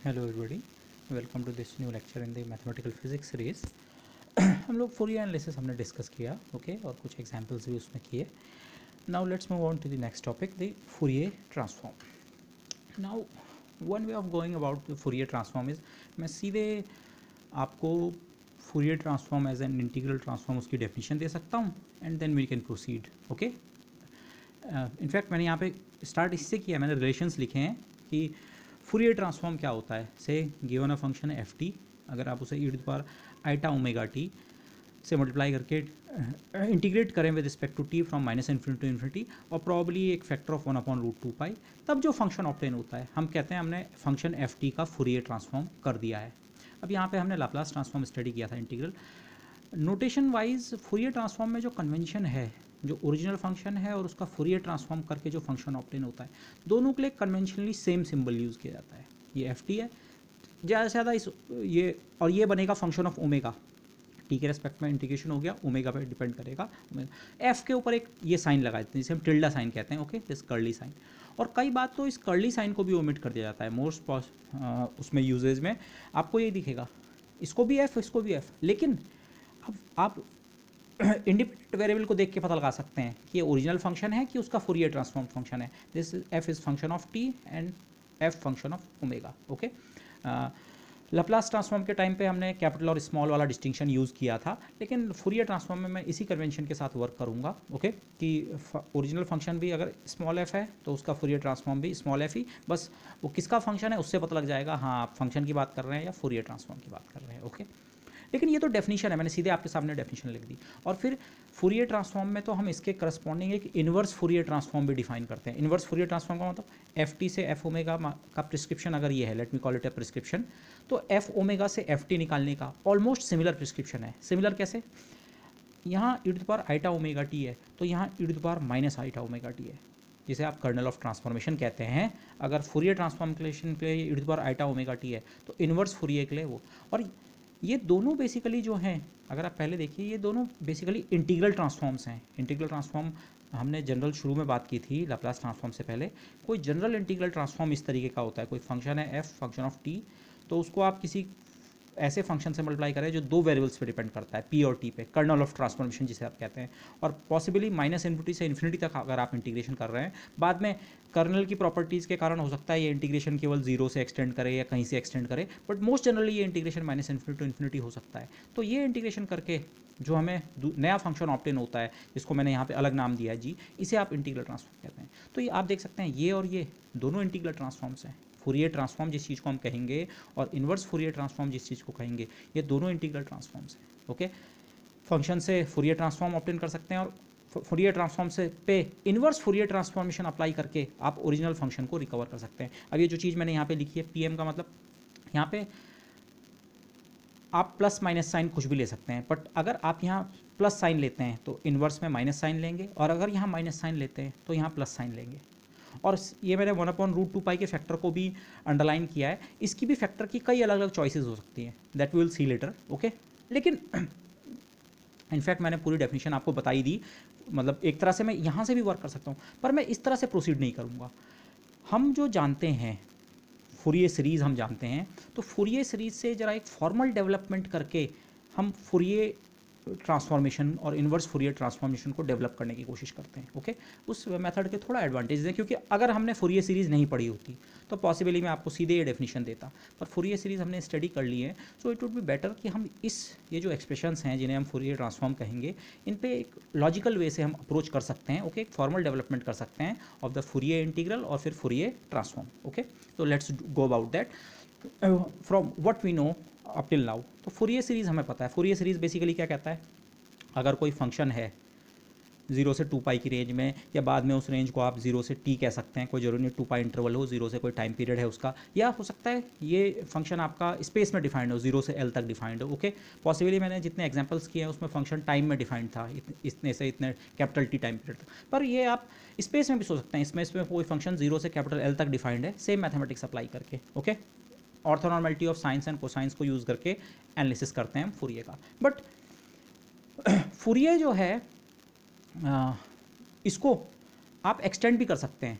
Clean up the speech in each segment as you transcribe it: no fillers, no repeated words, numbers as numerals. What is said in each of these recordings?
Hello everybody, welcome to this new lecture in the mathematical physics series. हम लोग Fourier analysis हमने discuss किया, okay, और कुछ एग्जांपल्स भी उसमें किए। Now let's move on to the next topic, the Fourier transform. Now one way of going about the Fourier transform is, मैं सीधे आपको Fourier transform as an integral transform उसकी डेफिनेशन दे सकता हूँ and then we can proceed, okay. In fact मैंने यहाँ पे स्टार्ट इससे किया, मैंने रिलेशंस लिखे हैं कि फूरियर ट्रांसफॉर्म क्या होता है। से गिवन अ फंक्शन है एफ टी, अगर आप उसे e to the power iota omega t से मल्टीप्लाई करके इंटीग्रेट करें with respect to t from minus infinity to infinity और प्रॉब्ली एक फैक्टर ऑफ 1/√2π, तब जो फंक्शन ऑब्टेन होता है हम कहते हैं हमने फंक्शन एफ टी का फूरियर ट्रांसफॉर्म कर दिया है। अब यहाँ पे हमने लाप्लास ट्रांसफॉर्म स्टडी किया था integral. Notation wise Fourier transform में जो कन्वेंशन है, जो ओरिजिनल फंक्शन है और उसका फूरियर ट्रांसफॉर्म करके जो फंक्शन ऑब्टेन होता है, दोनों के लिए कन्वेंशनली सेम सिंबल यूज़ किया जाता है। ये एफ टी है, ज़्यादा से ज़्यादा इस ये और ये बनेगा फंक्शन ऑफ ओमेगा, टी के रेस्पेक्ट में इंटीग्रेशन हो गया, ओमेगा पे डिपेंड करेगा। एफ के ऊपर एक ये साइन लगा देते हैं जिसे हम टिल्डा साइन कहते हैं, ओके, दिस कर्ली साइन। और कई बात तो इस कर्ली साइन को भी ओमिट कर दिया जाता है मोस्ट उसमें यूजेज में आपको ये दिखेगा, इसको भी एफ, इसको भी एफ, लेकिन अब आप इंडिपेंडेंट वेरिएबल को देख के पता लगा सकते हैं कि ये ओरिजिनल फंक्शन है कि उसका फूरियर ट्रांसफॉर्म फंक्शन है। This F is function of T and F function of omega, okay. Laplace transform के टाइम पे हमने कैपिटल और स्मॉल वाला डिस्टिंक्शन यूज़ किया था, लेकिन फूरियर ट्रांसफॉर्म में मैं इसी कन्वेंशन के साथ वर्क करूँगा, ओके, कि ओरिजिनल फंक्शन भी अगर स्मॉल एफ है तो उसका फूरियर ट्रांसफॉर्म भी स्मॉल एफ ही, बस वो किसका फंक्शन है उससे पता लग जाएगा, हाँ आप फंक्शन की बात कर रहे हैं या फूरियर ट्रांसफॉर्म की बात कर रहे हैं, ओके। लेकिन ये तो डेफिनेशन है, मैंने सीधे आपके सामने डेफिनेशन लिख दी। और फिर फूरियर ट्रांसफॉर्म में तो हम इसके करस्पॉन्डिंग एक इन्वर्स फूरियर ट्रांसफॉर्म भी डिफाइन करते हैं। इन्वर्स फूरियर ट्रांसफॉर्म का मतलब एफ टी से एफ ओमेगा का प्रिस्क्रिप्शन अगर ये है, let me call it a prescription, तो एफ ओमेगा से एफ टी निकालने का ऑलमोस्ट सिमिलर प्रिस्क्रिप्शन है। सिमिलर कैसे? यहाँ e to the power iota omega t है तो यहाँ e to the power minus iota omega t है, जिसे आप कर्नल ऑफ ट्रांसफॉर्मेशन कहते हैं। अगर फूरियर ट्रांसफॉर्मेशन के लिए e to the power iota omega t है तो इन्वर्स फूरियर के लिए वो। और ये दोनों बेसिकली जो हैं, अगर आप पहले देखिए, ये दोनों बेसिकली इंटीग्रल ट्रांसफॉर्म्स हैं। इंटीग्रल ट्रांसफॉर्म हमने जनरल शुरू में बात की थी लाप्लास ट्रांसफॉर्म से पहले। कोई जनरल इंटीग्रल ट्रांसफॉर्म इस तरीके का होता है, कोई फंक्शन है एफ, फंक्शन ऑफ टी, तो उसको आप किसी ऐसे फंक्शन से मल्टीप्लाई करें जो दो वेरिएबल्स पे डिपेंड करता है, पी और टी पे, कर्नल ऑफ ट्रांसफॉर्मेशन जिसे आप कहते हैं। और पॉसिबली माइनस इन्फिनिटी से इन्फिनिटी तक अगर आप इंटीग्रेशन कर रहे हैं, बाद में कर्नल की प्रॉपर्टीज़ के कारण हो सकता है ये इंटीग्रेशन केवल जीरो से एक्सटेंड करे या कहीं से एक्सटेंड करे, बट मोस्ट जनरली ये integration minus infinity to infinity हो सकता है। तो ये इंटीग्रेशन करके जो हमें नया फंक्शन ऑब्टेन होता है, जिसको मैंने यहाँ पे अलग नाम दिया है जी, इसे आप इंटीग्रल ट्रांसफॉर्म कहते हैं। तो ये आप देख सकते हैं, ये और ये दोनों इंटीग्रल ट्रांसफॉर्म्स हैं। फूरियर ट्रांसफॉर्म जिस चीज़ को हम कहेंगे और इन्वर्स फूरियर ट्रांसफॉर्म जिस चीज़ को कहेंगे, ये दोनों इंटीग्रल ट्रांसफॉर्म्स हैं, ओके। फंक्शन से फूरियर ट्रांसफॉर्म ऑब्टेन कर सकते हैं और फूरियर ट्रांसफॉर्म से पे इन्वर्स फूरियर ट्रांसफॉर्मेशन अप्लाई करके आप ओरिजिनल फंक्शन को रिकवर कर सकते हैं। अब ये जो चीज़ मैंने यहाँ पे लिखी है पी एम का मतलब, यहाँ पे आप प्लस माइनस साइन कुछ भी ले सकते हैं, बट अगर आप यहाँ प्लस साइन लेते हैं तो इन्वर्स में माइनस साइन लेंगे, और अगर यहाँ माइनस साइन लेते हैं तो यहाँ प्लस साइन लेंगे। और ये मैंने 1/√2π के फैक्टर को भी अंडरलाइन किया है। इसकी भी फैक्टर की कई अलग अलग चॉइसेस हो सकती हैं, that we will see later, okay. लेकिन इनफैक्ट मैंने पूरी डेफिनेशन आपको बताई दी, मतलब एक तरह से मैं यहाँ से भी वर्क कर सकता हूँ, पर मैं इस तरह से प्रोसीड नहीं करूँगा। हम जो जानते हैं फूरियर सीरीज़ हम जानते हैं, तो फूरियर सीरीज़ से ज़रा एक फॉर्मल डेवलपमेंट करके हम फूरियर ट्रांसफॉर्मेशन और इन्वर्स फूरियर ट्रांसफॉर्मेशन को डेवलप करने की कोशिश करते हैं, ओके। उस मेथड के थोड़ा एडवांटेज है, क्योंकि अगर हमने फूरियर सीरीज़ नहीं पढ़ी होती तो पॉसिबली मैं आपको सीधे ये डेफिनेशन देता, पर फूरियर सीरीज़ हमने स्टडी कर ली है, so it would be better कि हम ये जो एक्सप्रेशंस हैं जिन्हें हम फूरियर ट्रांसफॉर्म कहेंगे, इन पे एक लॉजिकल वे से हम अप्रोच कर सकते हैं, ओके। एक फॉर्मल डेवलपमेंट कर सकते हैं ऑफ द फूरियर इंटीग्रल और फिर फूरियर ट्रांसफॉर्म, ओके। तो let's go about that from what we know up till now. तो फूरियर सीरीज़ हमें पता है। फूरियर सीरीज़ बेसिकली क्या कहता है, अगर कोई फंक्शन है 0 से 2π की रेंज में, या बाद में उस रेंज को आप 0 से t कह सकते हैं, कोई जरूरी नहीं 2π इंटरवल हो, 0 से कोई टाइम पीरियड है उसका, या हो सकता है ये फंक्शन आपका स्पेस में डिफाइंड हो, 0 से l तक डिफाइंड हो, ओके। पॉसिबली मैंने जितने एग्जांपल्स किए हैं उसमें फंक्शन टाइम में डिफाइंड था, इतने से इतने कैपिटल T टाइम पीरियड तक, पर ये आप स्पेस में भी सोच सकते हैं। इसमें कोई फंक्शन 0 से कैपिटल L तक डिफाइंड है, सेम मैथमेटिक्स अप्लाई करके, okay. Orthonormality of sines and cosines को यूज़ करके एनालिसिस करते हैं हम फूरियर का। बट फूरियर जो है इसको आप एक्सटेंड भी कर सकते हैं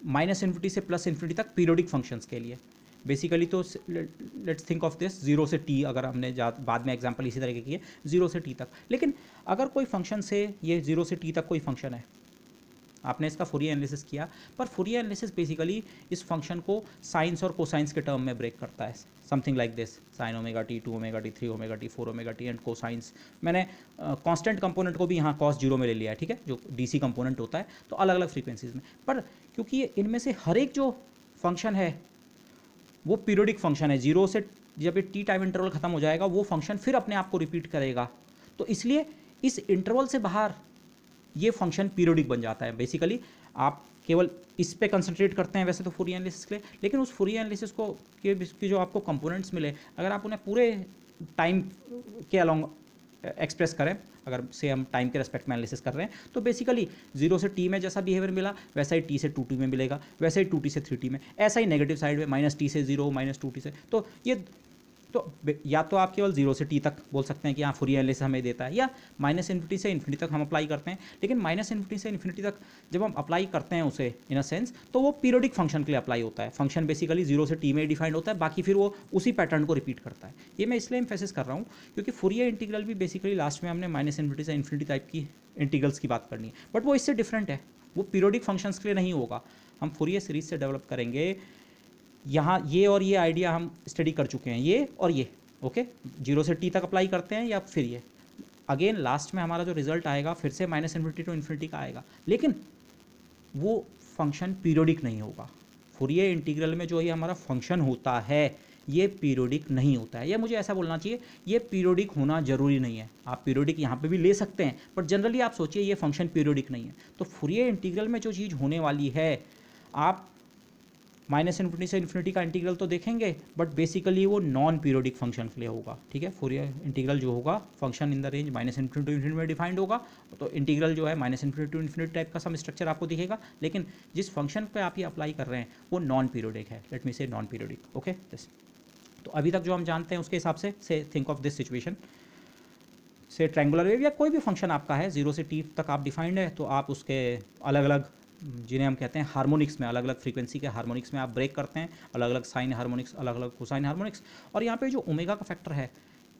माइनस इन्फिनिटी से प्लस इन्फिनिटी तक पीरियोडिक फंक्शंस के लिए बेसिकली। तो लेट्स थिंक ऑफ दिस 0 से t, अगर हमने बाद में एग्जांपल इसी तरह के किए 0 से t तक। लेकिन अगर कोई फंक्शन से ये 0 से t तक कोई फंक्शन है, आपने इसका फूरियर एनालिसिस किया, पर फूरियर एनालिसिस बेसिकली इस फंक्शन को साइंस और कोसाइंस के टर्म में ब्रेक करता है, something like this, sine omega T, 2 omega T, 3 omega T, 4 omega T and cosines. मैंने कांस्टेंट कंपोनेंट को भी यहाँ कॉस 0 में ले लिया है, ठीक है, जो डीसी कंपोनेंट होता है, तो अलग अलग फ्रीक्वेंसीज में। पर क्योंकि ये इनमें से हर एक जो फंक्शन है वो पीरियोडिक फंक्शन है, 0 से जब ये टी टाइम इंटरवल खत्म हो जाएगा वो फंक्शन फिर अपने आप को रिपीट करेगा, तो इसलिए इस इंटरवल से बाहर ये फंक्शन पीरियोडिक बन जाता है। बेसिकली आप केवल इस पे कंसंट्रेट करते हैं वैसे तो फूरियर एनालिसिस के लिए, लेकिन उस फूरियर एनालिसिस को की जो आपको कंपोनेंट्स मिले, अगर आप उन्हें पूरे टाइम के अलॉन्ग एक्सप्रेस करें, अगर से हम टाइम के रेस्पेक्ट में एनालिसिस कर रहे हैं, तो बेसिकली 0 से t में जैसा बिहेवियर मिला वैसा ही t से 2t में मिलेगा, वैसा ही 2t से 3t में, ऐसा ही नेगेटिव साइड में माइनस t से 0, माइनस 2t से। तो ये तो या तो आप केवल 0 से t तक बोल सकते हैं कि हाँ फूरियर एनालिसिस हमें देता है, या माइनस इन्फिनिटी से इन्फिनिटी तक हम अप्लाई करते हैं। लेकिन माइनस इन्फिनिटी से इन्फिनिटी तक जब हम अप्लाई करते हैं उसे इन अ सेंस, तो वो पीरियोडिक फंक्शन के लिए अप्लाई होता है। फंक्शन बेसिकली 0 से t में डिफाइंड होता है, बाकी फिर वो उसी पैटर्न को रिपीट करता है। ये मैं इसलिए एम्फेसिस कर रहा हूँ क्योंकि फूरियर इंटीग्रल भी बेसिकली लास्ट में हमने माइनस इन्फिनिटी से इन्फिनिटी टाइप की इंटीग्रल्स की बात करनी है, बट वो इससे डिफरेंट है, वो पीरियोडिक फंक्शंस के लिए नहीं होगा। हम फूरियर सीरीज से डेवलप करेंगे, यहाँ ये और ये आइडिया हम स्टडी कर चुके हैं, ये और ये, ओके, 0 से t तक अप्लाई करते हैं या फिर ये अगेन लास्ट में हमारा जो रिजल्ट आएगा फिर से माइनस इन्फिनिटी टू इन्फिनिटी का आएगा, लेकिन वो फंक्शन पीरियोडिक नहीं होगा। फूरियर इंटीग्रल में जो ये हमारा फंक्शन होता है ये पीरियोडिक नहीं होता है, या मुझे ऐसा बोलना चाहिए ये पीरियोडिक होना जरूरी नहीं है। आप पीरियोडिक यहाँ पे भी ले सकते हैं, बट जनरली आप सोचिए ये फंक्शन पीरियोडिक नहीं है। तो फूरियर इंटीग्रल में जो चीज़ होने वाली है, आप माइनस इन्फिनिटी से इन्फिनिटी का इंटीग्रल तो देखेंगे, बट बेसिकली वो नॉन पीरियोडिक फंक्शन के लिए होगा, ठीक है। फूरियर इंटीग्रल जो होगा function in the range minus infinity to infinity में डिफाइंड होगा, तो इंटीग्रल जो है minus infinity to infinity type का सम स्ट्रक्चर आपको दिखेगा, लेकिन जिस फंक्शन पे आप ये अप्लाई कर रहे हैं वो नॉन पीरियोडिक है। लेट मी से नॉन पीरियोडिक, ओके। तो अभी तक जो हम जानते हैं उसके हिसाब से थिंक ऑफ दिस सिचुएशन, से ट्रायंगुलर वेव या कोई भी फंक्शन आपका है 0 से t तक आप डिफाइंड है, तो आप उसके अलग अलग जिन्हें हम कहते हैं हार्मोनिक्स में, अलग अलग फ्रीक्वेंसी के हार्मोनिक्स में आप ब्रेक करते हैं, अलग अलग साइन हार्मोनिक्स, अलग अलग कोसाइन हार्मोनिक्स। और यहाँ पे जो ओमेगा का फैक्टर है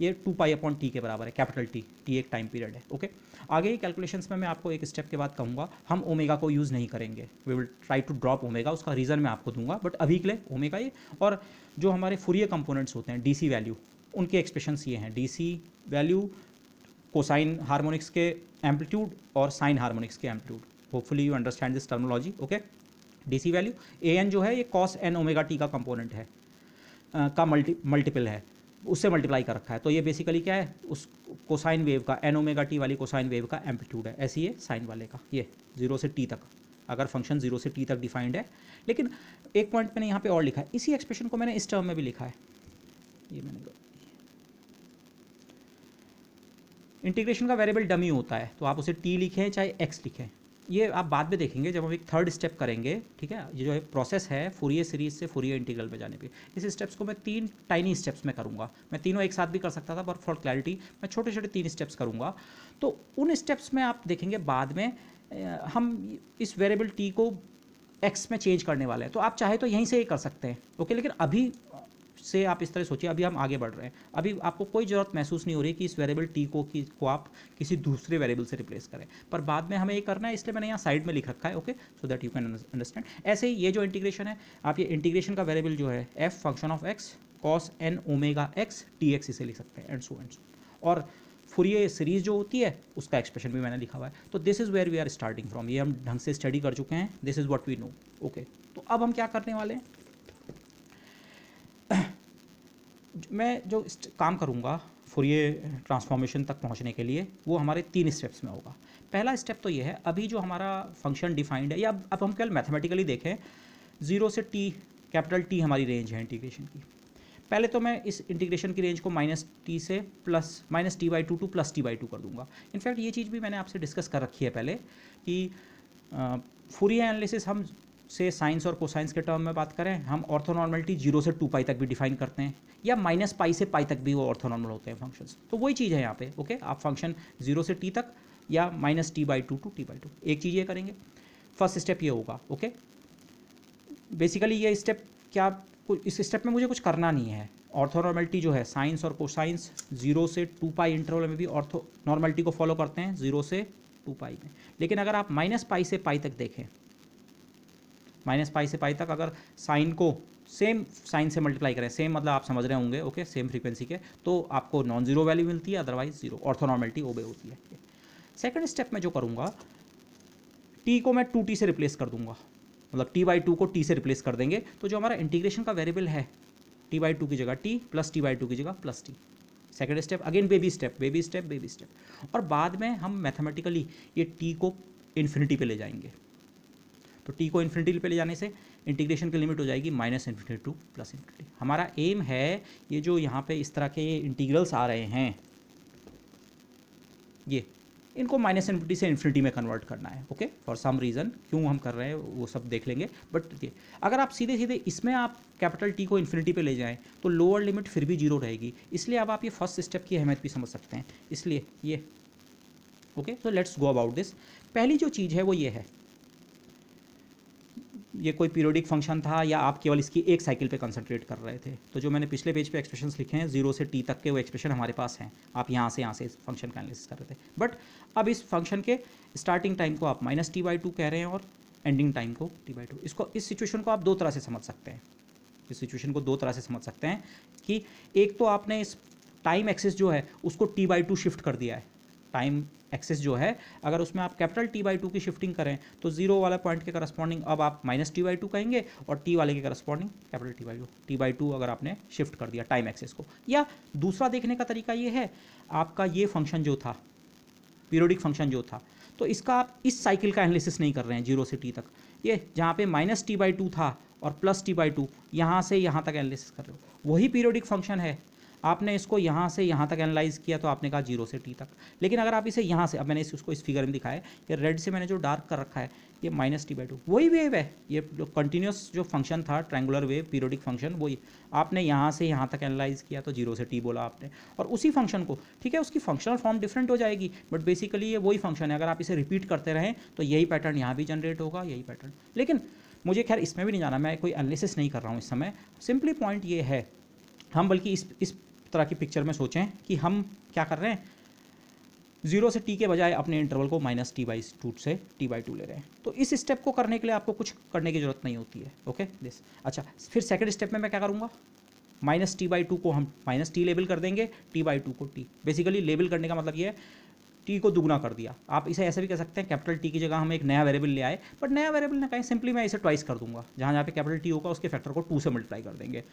ये 2π/t के बराबर है, कैपिटल T एक टाइम पीरियड है, ओके। आगे ही कैलकुलेशंस में मैं आपको एक स्टेप के बाद कहूँगा, हम ओमेगा को यूज़ नहीं करेंगे, we will try to drop omega, उसका रीज़न मैं आपको दूंगा, बट अभी के लिए ओमेगा ये। और जो हमारे फूरियर कंपोनेंट्स होते हैं DC वैल्यू, उनके एक्सप्रेशंस ये हैं, DC वैल्यू कोसाइन हार्मोनिक्स के एम्पलीट्यूड और साइन हार्मोनिक्स के amplitude. Hopefully you understand this terminology, okay. DC value an जो है ये cos n ओमेगा t का कंपोनेंट है, का मल्टीपल है, उससे मल्टीप्लाई कर रखा है, तो ये बेसिकली क्या है, उस कोसाइन वेव का n ओमेगा t वाली कोसाइन वेव का एम्पलीट्यूड है। ऐसे ये साइन वाले का, ये 0 से t तक, अगर फंक्शन 0 से t तक डिफाइंड है। लेकिन एक पॉइंट मैंने यहाँ पे और लिखा है, इसी एक्सप्रेशन को मैंने इस टर्म में भी लिखा है, ये मैंने इंटीग्रेशन का वेरिएबल डमी होता है, तो आप उसे t लिखें चाहे x लिखें, ये आप बाद में देखेंगे जब हम एक थर्ड स्टेप करेंगे, ठीक है। ये जो है प्रोसेस है फूरियर सीरीज से फूरियर इंटीग्रल में जाने पे, इस स्टेप्स को मैं 3 टाइनी स्टेप्स में करूँगा। मैं तीनों एक साथ भी कर सकता था, पर फॉर क्लैरिटी मैं छोटे छोटे 3 स्टेप्स करूँगा। तो उन स्टेप्स में आप देखेंगे बाद में हम इस वेरिएबल t को x में चेंज करने वाले हैं, तो आप चाहे तो यहीं से ही कर सकते हैं, ओके। लेकिन अभी से आप इस तरह सोचिए, अभी हम आगे बढ़ रहे हैं, अभी आपको कोई ज़रूरत महसूस नहीं हो रही कि इस वेरिएबल t को आप किसी दूसरे वेरिएबल से रिप्लेस करें, पर बाद में हमें ये करना है, इसलिए मैंने यहाँ साइड में लिख रखा है, okay, so that you can understand. ऐसे ही ये जो इंटीग्रेशन है, आप ये इंटीग्रेशन का वेरिएबल जो है f function of x cos n omega x dx इसे लिख सकते हैं, एंड सो। और फूरियर सीरीज जो होती है उसका एक्सप्रेशन भी मैंने लिखा हुआ है। तो this is where we are starting from, ये हम ढंग से स्टडी कर चुके हैं, this is what we know, okay. तो अब हम क्या करने वाले हैं, मैं जो काम करूँगा फूरियर ट्रांसफॉर्मेशन तक पहुँचने के लिए, वो हमारे 3 स्टेप्स में होगा। पहला स्टेप तो ये है, अभी जो हमारा फंक्शन डिफाइंड है, या अब हम केवल मैथमेटिकली देखें, 0 से t, कैपिटल T हमारी रेंज है इंटीग्रेशन की। पहले तो मैं इस इंटीग्रेशन की रेंज को -t से -t/2 टू +t/2 कर दूंगा। इनफैक्ट ये चीज़ भी मैंने आपसे डिस्कस कर रखी है पहले कि फूरियर एनालिसिस हम से साइंस और कोसाइंस के टर्म में बात करें, हम ऑर्थोनॉर्मलिटी 0 से 2π तक भी डिफाइन करते हैं, या -π से π तक भी वो ऑर्थोनॉर्मल होते हैं फंक्शंस। तो वही चीज़ है यहाँ पे, ओके। आप फंक्शन 0 से t तक या -t/2 टू t/2, एक चीज़ ये करेंगे, फर्स्ट स्टेप ये होगा, ओके। बेसिकली ये स्टेप क्या, इस स्टेप में मुझे कुछ करना नहीं है। ऑर्थोनॉर्मलिटी जो है साइंस और कोसाइंस 0 से 2 पाई इंटरवल में भी ऑर्थोनॉर्मलिटी को फॉलो करते हैं 0 से 2 पाई में। लेकिन अगर आप माइनस पाई से पाई तक देखें, माइनस पाई से पाई तक अगर साइन को सेम साइन से मल्टीप्लाई करें, सेम मतलब आप समझ रहे होंगे, ओके, सेम फ्रीक्वेंसी के, तो आपको नॉन जीरो वैल्यू मिलती है, अदरवाइज जीरो, ऑर्थोनॉर्मलिटी ओबे होती है। सेकंड स्टेप में जो करूँगा, टी को मैं 2t से रिप्लेस कर दूंगा, मतलब t/2 को t से रिप्लेस कर देंगे, तो जो हमारा इंटीग्रेशन का वेरिएबल है t/2 की जगह t प्लस t/2 की जगह plus t। Second step again baby step baby step baby step, और बाद में हम मैथमेटिकली ये t को इन्फिनिटी पे ले जाएंगे। तो t को इन्फिनिटी पे ले जाने से इंटीग्रेशन की लिमिट हो जाएगी -∞ टू +∞। हमारा एम है ये जो यहाँ पे इस तरह के इंटीग्रल्स आ रहे हैं, ये इनको -∞ से इन्फिनिटी में कन्वर्ट करना है। ओके, फॉर सम रीज़न क्यों हम कर रहे हैं वो सब देख लेंगे। बट ये अगर आप सीधे सीधे इसमें आप कैपिटल टी को इन्फिनिटी पे ले जाएं तो लोअर लिमिट फिर भी 0 रहेगी। इसलिए अब आप ये फर्स्ट स्टेप की अहमियत भी समझ सकते हैं। इसलिए ये ओके, तो लेट्स गो अबाउट दिस। पहली जो चीज़ है वो ये है, ये कोई पीरियोडिक फंक्शन था या आप केवल इसकी एक साइकिल पे कंसंट्रेट कर रहे थे, तो जो मैंने पिछले पेज पे एक्सप्रेशंस लिखे हैं 0 से t तक के, वो एक्सप्रेशन हमारे पास हैं। आप यहाँ से इस फंक्शन का एनालिसिस कर रहे थे। बट अब इस फंक्शन के स्टार्टिंग टाइम को आप -t/2 कह रहे हैं और एंडिंग टाइम को t/2। इसको, इस सिचुएशन को आप दो तरह से समझ सकते हैं। इस सिचुएशन को दो तरह से समझ सकते हैं कि एक तो आपने इस टाइम एक्सिस जो है उसको t/2 शिफ्ट कर दिया है। टाइम एक्सिस जो है अगर उसमें आप कैपिटल t/2 की शिफ्टिंग करें तो 0 वाला पॉइंट के करस्पॉन्डिंग अब आप -t/2 कहेंगे और t वाले के करस्पॉन्डिंग कैपिटल t/2 अगर आपने शिफ्ट कर दिया टाइम एक्सिस को। या दूसरा देखने का तरीका ये है, आपका ये फंक्शन जो था, पीरियोडिक फंक्शन जो था, तो इसका आप इस साइकिल का एनालिसिस नहीं कर रहे हैं 0 से t तक, ये जहाँ पे -t/2 था और +t/2 यहाँ से यहाँ तक एनालिसिस कर रहे हो, वही पीरियोडिक फंक्शन है। आपने इसको यहाँ से यहाँ तक एनालाइज किया तो आपने कहा 0 से t तक। लेकिन अगर आप इसे यहाँ से, अब मैंने उसको इस फिगर में दिखाया है, ये रेड से मैंने जो डार्क कर रखा है ये -t/2, वही वेव है, ये जो कंटिन्यूस जो फंक्शन था ट्रायंगुलर वेव पीरियोडिक फंक्शन, वही आपने यहाँ से यहाँ तक एनालाइज किया तो 0 से t बोला आपने, और उसी फंक्शन को, ठीक है, उसकी फंक्शनल फॉर्म डिफरेंट हो जाएगी बट बेसिकली ये वही फंक्शन है। अगर आप इसे रिपीट करते रहें तो यही पैटर्न यहाँ भी जनरेट होगा, यही पैटर्न। लेकिन मुझे खैर इसमें भी नहीं जाना, मैं कोई एनालिसिस नहीं कर रहा हूँ इस समय। सिंपली पॉइंट ये है, हम बल्कि इस तरह की पिक्चर में सोचें कि हम क्या कर रहे हैं, 0 से t के बजाय अपने इंटरवल को -t/2 से t/2 ले रहे हैं। तो इस स्टेप को करने के लिए आपको कुछ करने की जरूरत नहीं होती है। ओके दिस, अच्छा, फिर सेकंड स्टेप में मैं क्या करूँगा, -t/2 को हम -t लेबल कर देंगे, t/2 को t। बेसिकली लेबल करने का मतलब ये है t को दुगना कर दिया। आप इसे ऐसे भी कह सकते हैं, कैपिटल T की जगह हम एक नया वेरिएबल ले आए, बट नया वेरिएबल ना कहें, सिंपली मैं इसे ट्वाइस कर दूंगा, जहाँ जहाँ पे कैपिटल T होगा उसके फैक्टर को 2 से मल्टीप्लाई कर देंगे।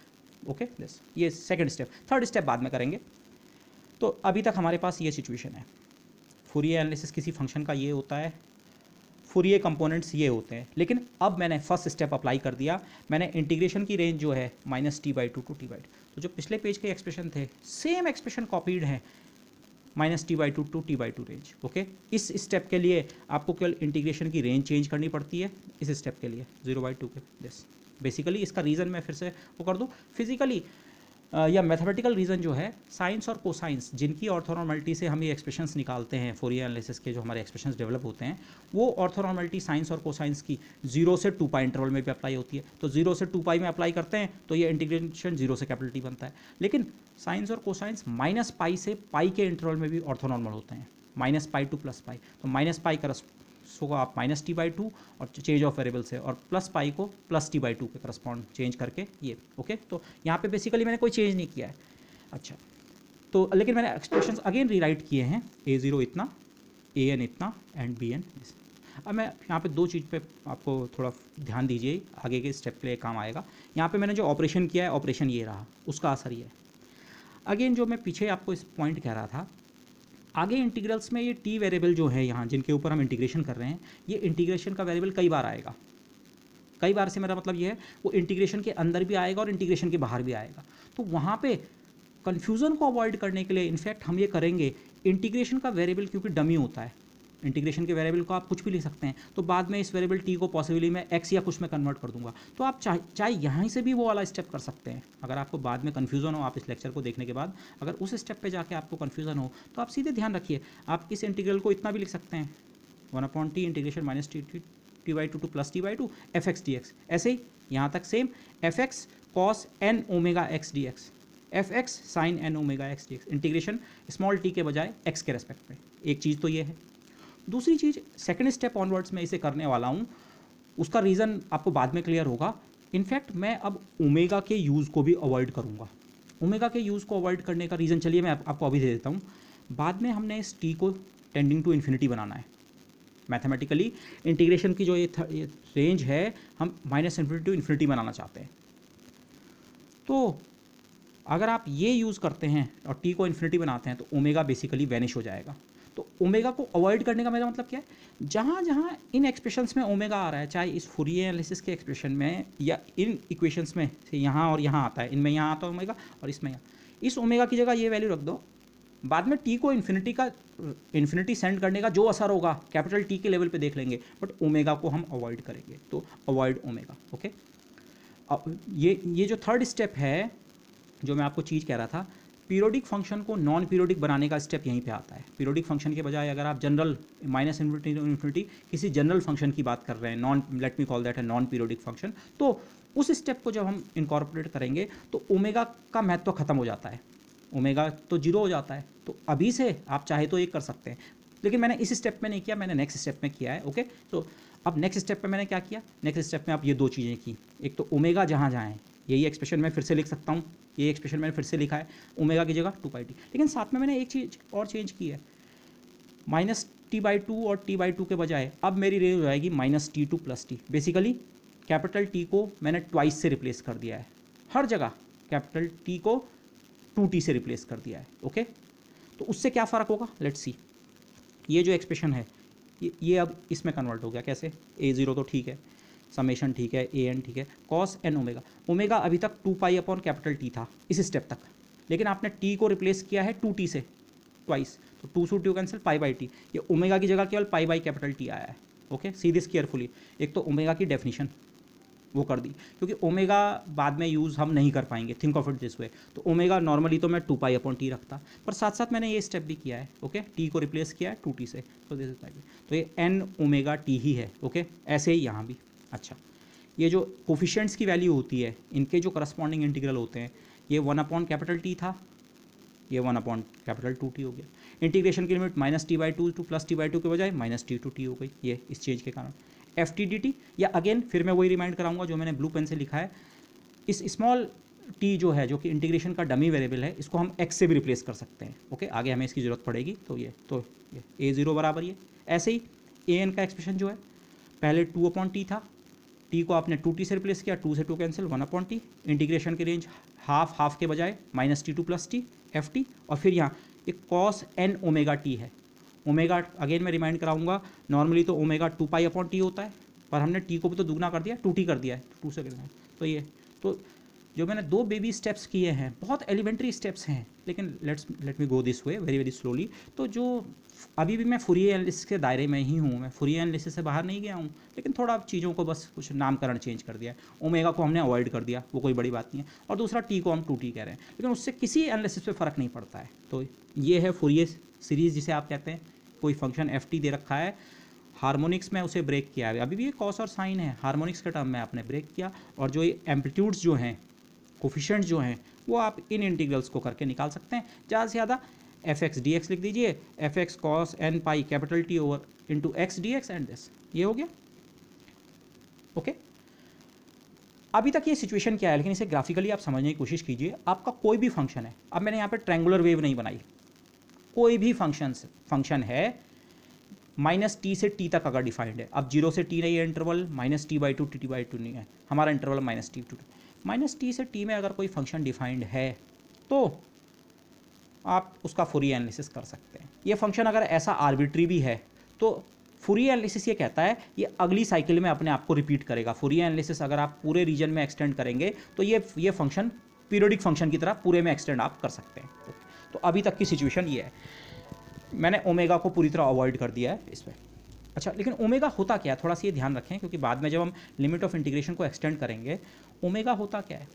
ओके दिस, ये सेकंड स्टेप। थर्ड स्टेप बाद में करेंगे। तो अभी तक हमारे पास ये सिचुएशन है, फूरियर एनालिसिस किसी फंक्शन का ये होता है, फूरियर कंपोनेंट्स ये होते हैं। लेकिन अब मैंने फर्स्ट स्टेप अप्लाई कर दिया, मैंने इंटीग्रेशन की रेंज जो है -t/2 टू t/2, तो जो पिछले पेज के एक्सप्रेशन थे सेम एक्सप्रेशन कॉपीड है, -t/2 to t/2 range. Okay, इस स्टेप के लिए आपको केवल इंटीग्रेशन की रेंज चेंज करनी पड़ती है, इस स्टेप के लिए 0/2 के दिस। बेसिकली इसका रीज़न मैं फिर से वो कर दूँ, फिजिकली या मैथमेटिकल रीज़न जो है, साइंस और कोसाइंस जिनकी ऑर्थोनॉर्मलिटी से हम ये एक्सप्रेशंस निकालते हैं, फूरियर एनालिसिस के जो हमारे एक्सप्रेशंस डेवलप होते हैं, वो ऑर्थोनॉर्मलिटी साइंस और कोसाइंस की 0 से 2 पाई इंटरवल में भी अप्लाई होती है। तो 0 से 2 पाई में अप्लाई करते हैं तो ये इंटीग्रेशन 0 से कैपिटल T बनता है। लेकिन साइंस और कोसाइंस -π से पाई के इंटरवल में भी ऑर्थोनॉर्मल होते हैं, -π टू +π। तो -π का को आप -t/2 और चेंज ऑफ वेरिएबल से, और +π को +t/2 के करस्पॉन्ड चेंज करके ये। ओके, तो यहाँ पे बेसिकली मैंने कोई चेंज नहीं किया है। अच्छा, तो लेकिन मैंने एक्सप्रेशंस अगेन रीराइट किए हैं, a0 इतना, an इतना एंड bn। अब मैं यहाँ पे दो चीज़ पे आपको थोड़ा ध्यान दीजिए, आगे के स्टेप के लिए काम आएगा। यहाँ पे मैंने जो ऑपरेशन किया है, ऑपरेशन ये रहा, उसका असर ये है। अगेन जो मैं पीछे आपको इस पॉइंट कह रहा था, आगे इंटीग्रल्स में ये t वेरिएबल जो है यहाँ जिनके ऊपर हम इंटीग्रेशन कर रहे हैं, ये इंटीग्रेशन का वेरिएबल कई बार आएगा। कई बार से मेरा मतलब ये है वो इंटीग्रेशन के अंदर भी आएगा और इंटीग्रेशन के बाहर भी आएगा। तो वहाँ पे कन्फ्यूज़न को अवॉइड करने के लिए इनफैक्ट हम ये करेंगे, इंटीग्रेशन का वेरिएबल क्योंकि डमी होता है, इंटीग्रेशन के वेरिएबल को आप कुछ भी लिख सकते हैं, तो बाद में इस वेरिएबल t को पॉसिबली मैं x या कुछ में कन्वर्ट कर दूंगा। तो आप चाहे यहाँ से भी वो वाला स्टेप कर सकते हैं। अगर आपको बाद में कन्फ्यूज़न हो, आप इस लेक्चर को देखने के बाद अगर उस स्टेप पे जाके आपको कन्फ्यूज़न हो, तो आप सीधे ध्यान रखिए, आप इस इंटीग्रल को इतना भी लिख सकते हैं, 1/t integration t/2 two plus t/2 fx dx। ऐसे ही यहाँ तक same fx cos n omega x dx, fx sin n omega x dx, integration small t के बजाय x के रेस्पेक्ट में। एक चीज़ तो ये है। दूसरी चीज़ सेकंड स्टेप ऑनवर्ड्स मैं इसे करने वाला हूँ, उसका रीज़न आपको बाद में क्लियर होगा। इनफैक्ट मैं अब ओमेगा के यूज़ को भी अवॉइड करूँगा। ओमेगा के यूज़ को अवॉइड करने का रीज़न चलिए मैं आपको अभी दे देता हूँ। बाद में हमने इस t को टेंडिंग टू इन्फिनिटी बनाना है। मैथमेटिकली इंटीग्रेशन की जो ये रेंज है हम -∞ टू इन्फिनिटी बनाना चाहते हैं। तो अगर आप ये यूज़ करते हैं और t को इन्फिनिटी बनाते हैं तो ओमेगा बेसिकली वैनिश हो जाएगा। तो ओमेगा को अवॉइड करने का मेरा मतलब क्या है, जहाँ जहाँ इन एक्सप्रेशंस में ओमेगा आ रहा है, चाहे इस फूरियर एनालिसिस के एक्सप्रेशन में या इन इक्वेशंस में से यहाँ और यहाँ आता है, इनमें यहाँ आता है ओमेगा और इसमें यहाँ, इस ओमेगा की जगह ये वैल्यू रख दो। बाद में t को इन्फिनिटी सेंड करने का जो असर होगा कैपिटल T के लेवल पे देख लेंगे, बट ओमेगा को हम अवॉइड करेंगे। तो अवॉइड ओमेगा। ओके, अब ये जो थर्ड स्टेप है जो मैं आपको चीज़ कह रहा था, पीरियोडिक फंक्शन को नॉन पीरियोडिक बनाने का स्टेप यहीं पे आता है। पीरियोडिक फंक्शन के बजाय अगर आप जनरल -∞ टू इन्फिनिटी किसी जनरल फंक्शन की बात कर रहे हैं, non, late me call that a non periodic function, तो उस स्टेप को जब हम इनकॉर्पोरेट करेंगे तो ओमेगा का महत्व खत्म हो जाता है, ओमेगा तो 0 हो जाता है। तो अभी से आप चाहे तो ये कर सकते हैं, लेकिन मैंने इस स्टेप में नहीं किया, मैंने नेक्स्ट स्टेप में किया है। ओके, तो अब नेक्स्ट स्टेप में मैंने क्या किया, नेक्स्ट स्टेप में आप ये दो चीज़ें की। एक तो ओमेगा जहाँ जहाँ है, यही एक्सप्रेशन मैं फिर से लिख सकता हूँ, ये एक्सप्रेशन मैंने फिर से लिखा है ओमेगा की जगह 2πt, लेकिन साथ में मैंने एक चीज़ और चेंज की है, -t/2 और t/2 के बजाय अब मेरी रेंज हो जाएगी -t2 + t। Basically capital T को मैंने ट्वाइस से रिप्लेस कर दिया है, हर जगह कैपिटल T को 2t से रिप्लेस कर दिया है। ओके, तो उससे क्या फ़र्क होगा, लेट्स सी। ये जो एक्सप्रेशन है ये अब इसमें कन्वर्ट हो गया। कैसे, a0 तो ठीक है, समेशन ठीक है, an ठीक है, cos n ओमेगा, ओमेगा अभी तक 2π/T था इस स्टेप तक, लेकिन आपने t को रिप्लेस किया है 2t से ट्वाइस, तो 2 से 2 कैंसिल, π/T, ये ओमेगा की जगह केवल π/T आया है। Okay, see this carefully. एक तो ओमेगा की डेफिनेशन वो कर दी, क्योंकि ओमेगा बाद में यूज़ हम नहीं कर पाएंगे, think of it this way. तो ओमेगा नॉर्मली तो मैं 2π/T रखता, पर साथ साथ मैंने ये स्टेप भी किया है। ओके, t को रिप्लेस किया है 2t से, तो दिस इज तो ये n ओमेगा t ही है। ओके, ऐसे ही यहाँ भी। अच्छा, ये जो कोफिशिएंट्स की वैल्यू होती है, इनके जो करस्पॉन्डिंग इंटीग्रल होते हैं, ये 1/T था, ये 1/2t हो गया। इंटीग्रेशन की लिमिट -t/2 टू +t/2 के बजाय -t टू t हो गई, ये इस चेंज के कारण। ft/dt, या अगेन फिर मैं वही रिमाइंड कराऊंगा जो मैंने ब्लू पेन से लिखा है, इस स्मॉल t जो है, जो कि इंटीग्रेशन का डमी वेरिएबल है, इसको हम x से भी रिप्लेस कर सकते हैं। ओके, आगे हमें इसकी ज़रूरत पड़ेगी। तो ये a0 बराबर ये। ऐसे ही an का एक्सप्रेशन जो है, पहले 2/t था, t को आपने 2t से रिप्लेस किया, 2 से 2 कैंसिल, 1/t, इंटीग्रेशन की रेंज हाफ के बजाय -t2 + t ft, और फिर यहाँ एक cos n ओमेगा t है। ओमेगा अगेन मैं रिमाइंड कराऊंगा, नॉर्मली तो ओमेगा 2π/T होता है, पर हमने t को भी तो दुगना कर दिया, 2t कर दिया है, 2 से करना है। तो ये तो जो मैंने दो बेबी स्टेप्स किए हैं, बहुत एलिमेंट्री स्टेप्स हैं, लेकिन let me go this way very very slowly. तो जो अभी भी मैं फूरियर एनालिसिस के दायरे में ही हूँ, मैं फूरियर एनालिसिस से बाहर नहीं गया हूँ, लेकिन थोड़ा चीज़ों को बस कुछ नामकरण चेंज कर दिया है। ओमेगा को हमने अवॉइड कर दिया, वो कोई बड़ी बात नहीं है, और दूसरा t को हम 2t कह रहे हैं, लेकिन उससे किसी एनालिसिस पे फ़र्क नहीं पड़ता है। तो ये है फूरियर सीरीज़ जिसे आप कहते हैं। कोई फंक्शन ft दे रखा है, हार्मोनिक्स में उसे ब्रेक किया है, अभी भी ये कॉस और साइन है, हार्मोनिक्स के टर्म में आपने ब्रेक किया, और जो ये एम्पलीट्यूड्स जो हैं, कोफिशिएंट्स जो हैं, वो आप इन इंटीग्रल्स को करके निकाल सकते हैं। ज़्यादा से ज़्यादा fx dx लिख दीजिए, fx cos n pi capital T over into x d x and this, ये हो गया। ओके, अभी तक ये सिचुएशन क्या है, लेकिन इसे ग्राफिकली आप समझने की कोशिश कीजिए। आपका कोई भी फंक्शन है, अब मैंने यहाँ पे ट्रायंगुलर वेव नहीं बनाई, कोई भी फंक्शन है -t से t तक अगर डिफाइंड है, अब 0 से t नहीं है इंटरवल, -t/2 t/2 नहीं है, हमारा इंटरवल -t से t में अगर कोई फंक्शन डिफाइंड है तो आप उसका फूरियर एनालिसिस कर सकते हैं। ये फंक्शन अगर ऐसा आर्बिट्री भी है तो फूरियर एनालिसिस ये कहता है ये अगली साइकिल में अपने आप को रिपीट करेगा। फूरियर एनालिसिस अगर आप पूरे रीजन में एक्सटेंड करेंगे तो ये फंक्शन पीरियोडिक फंक्शन की तरह पूरे में एक्सटेंड आप कर सकते हैं। तो अभी तक की सिचुएशन ये है, मैंने ओमेगा को पूरी तरह अवॉइड कर दिया है इसमें। अच्छा, लेकिन ओमेगा होता क्या है, थोड़ा सा ये ध्यान रखें, क्योंकि बाद में जब हम लिमिट ऑफ इंटीग्रेशन को एक्सटेंड करेंगे, ओमेगा होता क्या है।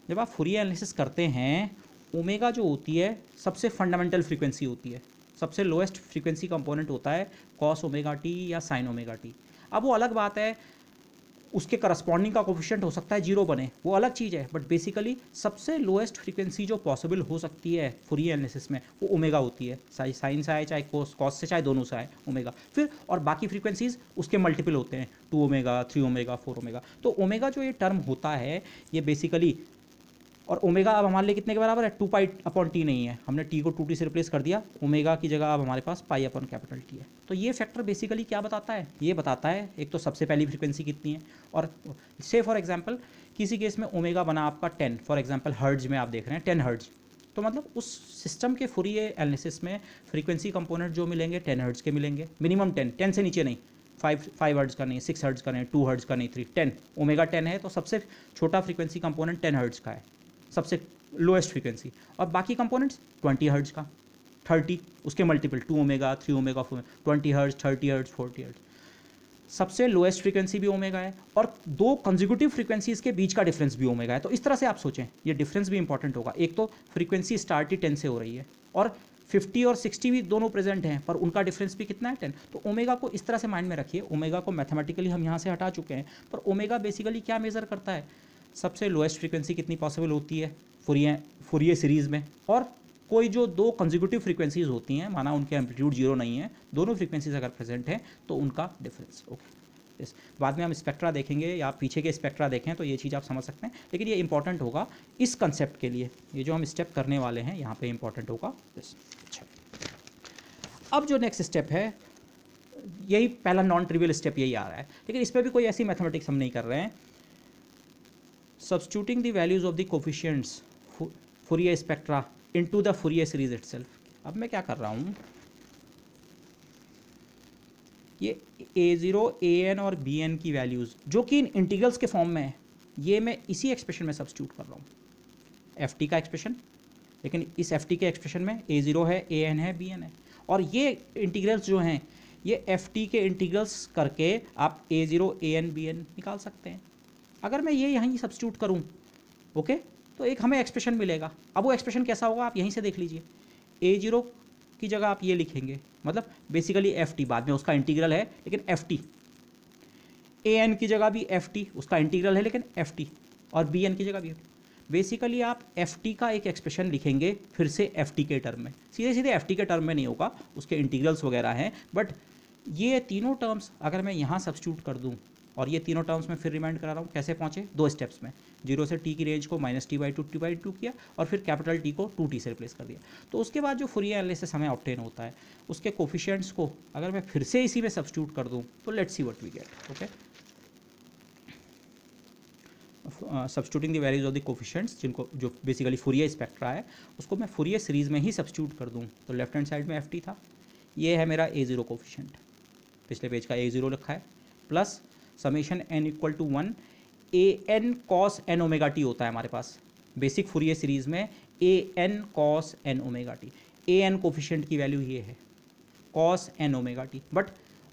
जब आप फूरियर एनालिसिस करते हैं, ओमेगा जो होती है सबसे फंडामेंटल फ्रीक्वेंसी होती है, सबसे लोएस्ट फ्रीक्वेंसी कंपोनेंट होता है कॉस ओमेगा टी या साइन ओमेगा टी। अब वो अलग बात है, उसके करस्पॉन्डिंग का कोफिशिएंट हो सकता है 0 बने, वो अलग चीज़ है, बट बेसिकली सबसे लोएस्ट फ्रीक्वेंसी जो पॉसिबल हो सकती है फूरियर एनालिसिस में वो ओमेगा होती है, चाहे साइन से आए चाहे कॉस से, चाहे दोनों से आए ओमेगा। फिर और बाकी फ्रीक्वेंसीज उसके मल्टीपल होते हैं, 2 ओमेगा, 3 ओमेगा, 4 ओमेगा। तो ओमेगा जो ये टर्म होता है ये बेसिकली, और ओमेगा अब हमारे लिए कितने के बराबर है, 2π/t नहीं है, हमने t को 2t से रिप्लेस कर दिया, ओमेगा की जगह अब हमारे पास π/T है। तो ये फैक्टर बेसिकली क्या बताता है, ये बताता है एक तो सबसे पहली फ्रीक्वेंसी कितनी है, और से फॉर एग्जांपल किसी केस में ओमेगा बना आपका 10, फॉर एग्जांपल हर्ट्ज में आप देख रहे हैं 10 हर्ट्ज, तो मतलब उस सिस्टम के फूरियर एनालिसिस में फ्रीक्वेंसी कंपोनेंट जो मिलेंगे 10 हर्ट्ज के मिलेंगे, मिनिमम 10 से नीचे नहीं, 5 हर्ट्ज का नहीं, 6 हर्ट्ज का नहीं, 2 हर्ट्ज का नहीं, 3, 10, ओमेगा 10 है तो सबसे छोटा फ्रीक्वेंसी कंपोनेंट 10 हर्ट्ज का है, सबसे लोएस्ट फ्रीक्वेंसी, और बाकी कंपोनेंट्स 20 हर्ट्ज का, 30 उसके multiple, 2 omega, 3 omega, 20 hertz, 30 hertz, 40 hertz, सबसे लोएस्ट फ्रीक्वेंसी भी ओमेगा है, और दो कंसेक्यूटिव फ्रीक्वेंसीज के बीच का डिफरेंस भी ओमेगा है। तो इस तरह से आप सोचें, ये डिफरेंस भी इंपॉर्टेंट होगा। एक तो फ्रीक्वेंसी स्टार्ट ही 10 से हो रही है, और 50 और 60 भी दोनों प्रेजेंट हैं, पर उनका डिफरेंस भी कितना है, 10। तो ओमेगा को इस तरह से माइंड में रखिए, ओमेगा को मैथमेटिकली हम यहाँ से हटा चुके हैं, पर ओमेगा बेसिकली क्या मेजर करता है, सबसे लोएस्ट फ्रीक्वेंसी कितनी पॉसिबल होती है फूरियर सीरीज़ में, और कोई जो दो कंसेक्यूटिव फ्रीक्वेंसीज होती हैं, माना उनके एम्पलीट्यूड 0 नहीं है, दोनों फ्रीक्वेंसीज अगर प्रेजेंट हैं तो उनका डिफरेंस। ओके, इस बाद में हम स्पेक्ट्रा देखेंगे या पीछे के स्पेक्ट्रा देखें तो ये चीज़ आप समझ सकते हैं, लेकिन ये इंपॉर्टेंट होगा इस कंसेप्ट के लिए, ये जो हम स्टेप करने वाले हैं यहाँ पे इंपॉर्टेंट होगा। अच्छा, अब जो नेक्स्ट स्टेप है, यही पहला नॉन ट्रिवियल स्टेप यही आ रहा है, लेकिन इस पर भी कोई ऐसी मैथमेटिक्स हम नहीं कर रहे हैं। Substituting the values of the coefficients Fourier spectra into the Fourier series itself। अब मैं क्या कर रहा हूँ, ये a0, an और bn की वैल्यूज़ जो कि इन इंटीग्रल्स के फॉर्म में है, ये मैं इसी एक्सप्रेशन में सब्स्टिट्यूट कर रहा हूँ, ft का एक्सप्रेशन, लेकिन इस ft के एक्सप्रेशन में a0 है, an है, bn है, और ये इंटीग्रल्स जो हैं ये ft के इंटीग्रल्स करके आप a0, an, bn निकाल सकते हैं। अगर मैं ये यहीं सब्स्टिट्यूट करूं, ओके, तो एक हमें एक्सप्रेशन मिलेगा। अब वो एक्सप्रेशन कैसा होगा आप यहीं से देख लीजिए, a0 की जगह आप ये लिखेंगे, मतलब बेसिकली ft, बाद में उसका इंटीग्रल है लेकिन ft, an की जगह भी ft, उसका इंटीग्रल है लेकिन ft, और bn की जगह भी बेसिकली आप ft का एक एक्सप्रेशन लिखेंगे फिर से ft के टर्म में, सीधे सीधे ft के टर्म में नहीं होगा, उसके इंटीग्रल्स वगैरह हैं, बट ये तीनों टर्म्स अगर मैं यहाँ सब्स्टिट्यूट कर दूँ, और ये तीनों टर्म्स में फिर रिमाइंड करा रहा हूँ कैसे पहुँचे, 2 स्टेप्स में, 0 से t की रेंज को -t/2 t/2 किया, और फिर कैपिटल T को 2t से रिप्लेस कर दिया। तो उसके बाद जो फूरियर एनालिसिस हमें ऑब्टेन होता है, उसके कोफिशिएंट्स को अगर मैं फिर से इसी में सब्स्टिट्यूट कर दूँ तो let's see what we get. Okay, substituting the values of the coefficients, जिनको जो बेसिकली फूरियर स्पेक्ट्रा है, उसको मैं फूरियर सीरीज़ में ही सब्स्टिट्यूट कर दूँ, तो लेफ्ट हैंड साइड में ft था, ये है मेरा a0 कोफिशिएंट, पिछले पेज का a0 लिखा है, plus summation n equal to 1 an cos n omega t होता है हमारे पास बेसिक फूरियर सीरीज़ में, an cos n omega t, an coefficient की वैल्यू ये है cos n omega t, but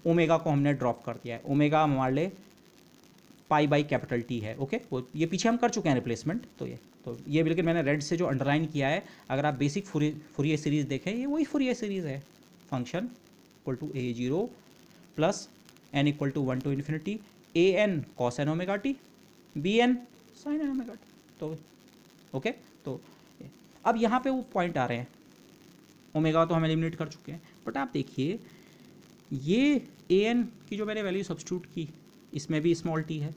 omega को हमने ड्रॉप कर दिया है, ओमेगा हमारे लिए π/T है। ओके, वो ये पीछे हम कर चुके हैं रिप्लेसमेंट, तो ये बिल्कुल मैंने रेड से जो अंडरलाइन किया है, अगर आप बेसिक फूरियर सीरीज़ देखें ये वही फूरियर सीरीज़ है, function equal to a0 plus n equal to 1 to infinity an cos n omega t, bn sin n omega t. तो ओके, तो अब यहाँ पे वो पॉइंट आ रहे हैं, ओमेगा तो हम एलिमिनेट कर चुके हैं, बट आप देखिए ये an की जो मैंने वैल्यू सब्स्टिट्यूट की, इसमें भी स्मॉल t है,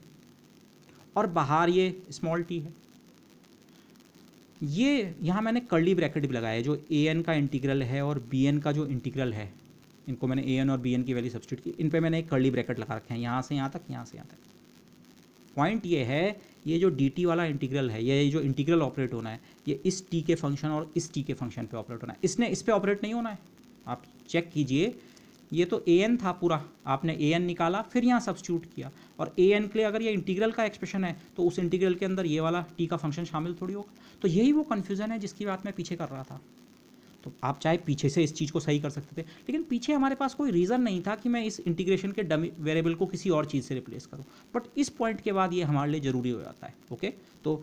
और बाहर ये स्मॉल t है, ये यहाँ मैंने कर्ली ब्रैकेट भी लगाया है, जो an का इंटीग्रल है और bn का जो इंटीग्रल है, इनको मैंने an और bn की वैल्यू सब्स्टिट्यूट की, इन पे मैंने एक कर्ली ब्रैकेट लगा रखे हैं, यहाँ से यहाँ तक, यहाँ से यहाँ तक। पॉइंट ये है, ये जो dt वाला इंटीग्रल है, ये जो इंटीग्रल ऑपरेट होना है, ये इस t के फंक्शन और इस t के फंक्शन पे ऑपरेट होना है, इसने इस पे ऑपरेट नहीं होना है। आप चेक कीजिए, ये तो an था पूरा, आपने an निकाला फिर यहाँ सब्स्टिट्यूट किया, और an के लिए अगर ये इंटीग्रल का एक्सप्रेशन है तो उस इंटीग्रल के अंदर ये वाला t का फंक्शन शामिल थोड़ी होगा। तो यही वो कन्फ्यूज़न है जिसकी बात मैं पीछे कर रहा था। तो आप चाहे पीछे से इस चीज़ को सही कर सकते थे, लेकिन पीछे हमारे पास कोई रीज़न नहीं था कि मैं इस इंटीग्रेशन के डमी वेरिएबल को किसी और चीज़ से रिप्लेस करूं, बट इस पॉइंट के बाद ये हमारे लिए ज़रूरी हो जाता है। ओके, तो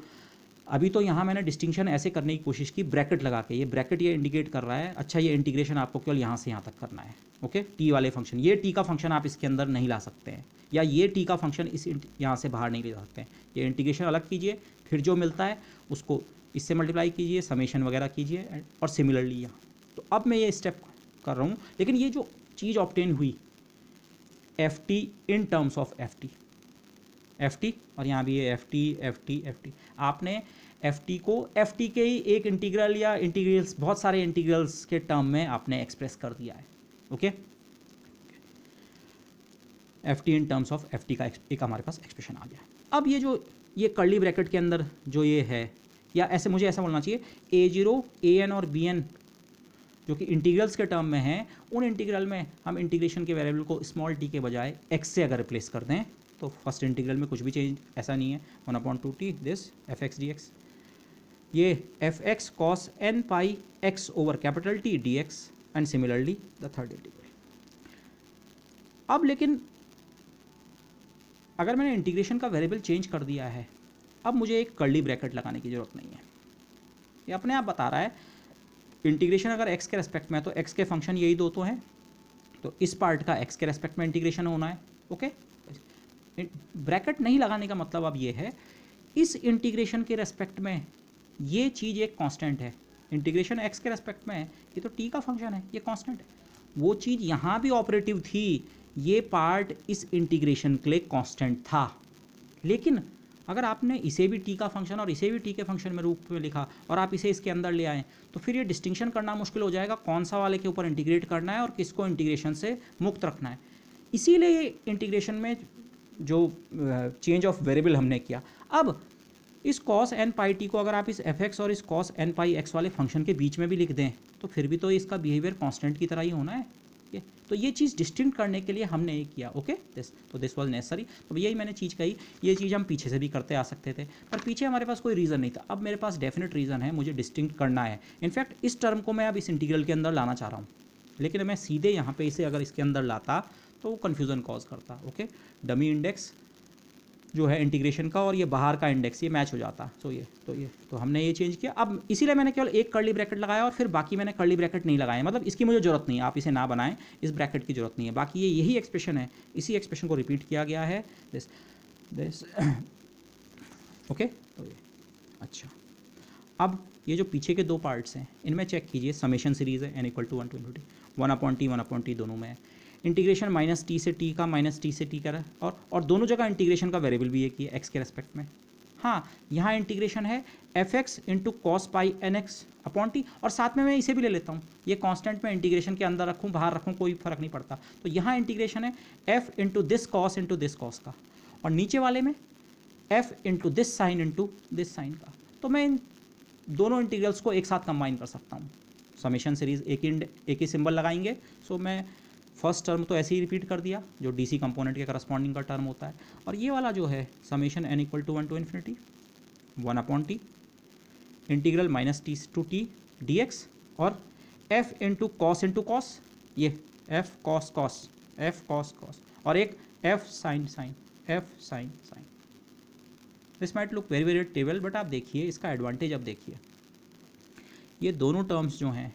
अभी तो यहाँ मैंने डिस्टिंक्शन ऐसे करने की कोशिश की ब्रैकेट लगा के, ये ब्रैकेट ये इंडिकेट कर रहा है, अच्छा ये इंटीग्रेशन आपको केवल यहाँ से यहाँ तक करना है, ओके। टी वाले फंक्शन, ये टी का फंक्शन आप इसके अंदर नहीं ला सकते हैं, या ये टी का फंक्शन इस यहाँ से बाहर नहीं ले सकते हैं। ये इंटीग्रेशन अलग कीजिए, फिर जो मिलता है उसको इससे मल्टीप्लाई कीजिए, समेशन वगैरह कीजिए, और सिमिलरली यहाँ। तो अब मैं ये स्टेप कर रहा हूँ, लेकिन ये जो चीज़ ऑब्टेन हुई F T in terms of F T, F T, और यहाँ भी ये F T F T F T, आपने एफ टी को एफ टी के ही एक इंटीग्रल या इंटीग्रल्स, बहुत सारे इंटीग्रल्स के टर्म में आपने एक्सप्रेस कर दिया है, okay. F T in terms of F T का एक हमारे पास एक्सप्रेशन आ गया। अब ये जो ये कर्ली ब्रैकेट के अंदर जो ये है, या ऐसे मुझे ऐसा बोलना चाहिए, ए जीरो ए एन और बी एन जो कि इंटीग्रल्स के टर्म में हैं, उन इंटीग्रल में हम इंटीग्रेशन के वेरिएबल को स्मॉल टी के बजाय एक्स से अगर रिप्लेस कर दें तो फर्स्ट इंटीग्रल में कुछ भी चेंज ऐसा नहीं है, 1/2t this f x d x, ये f x cos n pi x over capital T d x, and similarly the third integral. अब लेकिन अगर मैंने इंटीग्रेशन का वेरिएबल चेंज कर दिया है, अब मुझे एक कर्ली ब्रैकेट लगाने की ज़रूरत नहीं है, ये अपने आप बता रहा है इंटीग्रेशन अगर x के रेस्पेक्ट में है तो x के फंक्शन यही दो तो हैं, तो इस पार्ट का x के रेस्पेक्ट में इंटीग्रेशन होना है, ओके। ब्रैकेट नहीं लगाने का मतलब अब ये है, इस इंटीग्रेशन के रेस्पेक्ट में ये चीज़ एक कांस्टेंट है, इंटीग्रेशन x के रेस्पेक्ट में है, ये तो t का फंक्शन है, ये कांस्टेंट है, वो चीज़ यहाँ भी ऑपरेटिव थी, ये पार्ट इस इंटीग्रेशन के लिए कांस्टेंट था। लेकिन अगर आपने इसे भी टी का फंक्शन और इसे भी टी के फंक्शन में रूप में लिखा और आप इसे इसके अंदर ले आए, तो फिर ये डिस्टिंक्शन करना मुश्किल हो जाएगा, कौन सा वाले के ऊपर इंटीग्रेट करना है और किसको इंटीग्रेशन से मुक्त रखना है। इसीलिए इंटीग्रेशन में जो चेंज ऑफ वेरिएबल हमने किया, अब इस कॉस एन पाई टी को अगर आप इस एफ एक्स और इस कॉस एन पाई एक्स वाले फंक्शन के बीच में भी लिख दें तो फिर भी तो इसका बिहेवियर कॉन्स्टेंट की तरह ही होना है। तो ये चीज़ डिस्टिंक्ट करने के लिए हमने ये किया, ओके। This was necessary. तो यही मैंने चीज़ कही, ये चीज़ हम पीछे से भी करते आ सकते थे, पर पीछे हमारे पास कोई रीज़न नहीं था। अब मेरे पास डेफिनेट रीज़न है, मुझे डिस्टिंक्ट करना है। इनफैक्ट इस टर्म को मैं अब इस इंटीग्रल के अंदर लाना चाह रहा हूँ, लेकिन मैं सीधे यहाँ पे इसे अगर इसके अंदर लाता तो वो कन्फ्यूज़न कॉज करता, ओके। डमी इंडेक्स जो है इंटीग्रेशन का और ये बाहर का इंडेक्स ये मैच हो जाता, तो हमने ये चेंज किया। अब इसीलिए मैंने केवल एक कर्ली ब्रैकेट लगाया और फिर बाकी मैंने कर्ली ब्रैकेट नहीं लगाए, मतलब इसकी मुझे ज़रूरत नहीं है, आप इसे ना बनाएं, इस ब्रैकेट की ज़रूरत नहीं है। बाकी ये यही एक्सप्रेशन है, इसी एक्सप्रेशन को रिपीट किया गया है, दिस ओके। तो ये अच्छा, अब ये जो पीछे के दो पार्ट्स हैं इनमें चेक कीजिए, समेशन सीरीज़ है, n = 1/t दोनों में है, इंटीग्रेशन माइनस टी से टी का माइनस टी से टी का, और दोनों जगह इंटीग्रेशन का वेरिएबल भी एक ही है एक्स के रेस्पेक्ट में। हाँ, यहाँ इंटीग्रेशन है f x into cos pi n x upon t, और साथ में मैं इसे भी ले लेता हूँ, ये कांस्टेंट में इंटीग्रेशन के अंदर रखूँ बाहर रखूँ कोई फर्क नहीं पड़ता। तो यहाँ इंटीग्रेशन है एफ इंटू दिस कॉस का, और नीचे वाले में f into this sine into this sine का। तो मैं इन दोनों इंटीग्रल्स को एक साथ कंबाइन कर सकता हूँ, समेशन सीरीज़ एक ही सिंबल लगाएंगे। सो मैं फर्स्ट टर्म तो ऐसे ही रिपीट कर दिया जो डीसी कंपोनेंट के करस्पॉन्डिंग का टर्म होता है, और ये वाला जो है summation n = 1/t integral minus t to t d x, और f इंटू कॉस, ये f कॉस और एक f sine. This might look very very table, but आप देखिए इसका एडवांटेज, अब देखिए ये दोनों टर्म्स जो हैं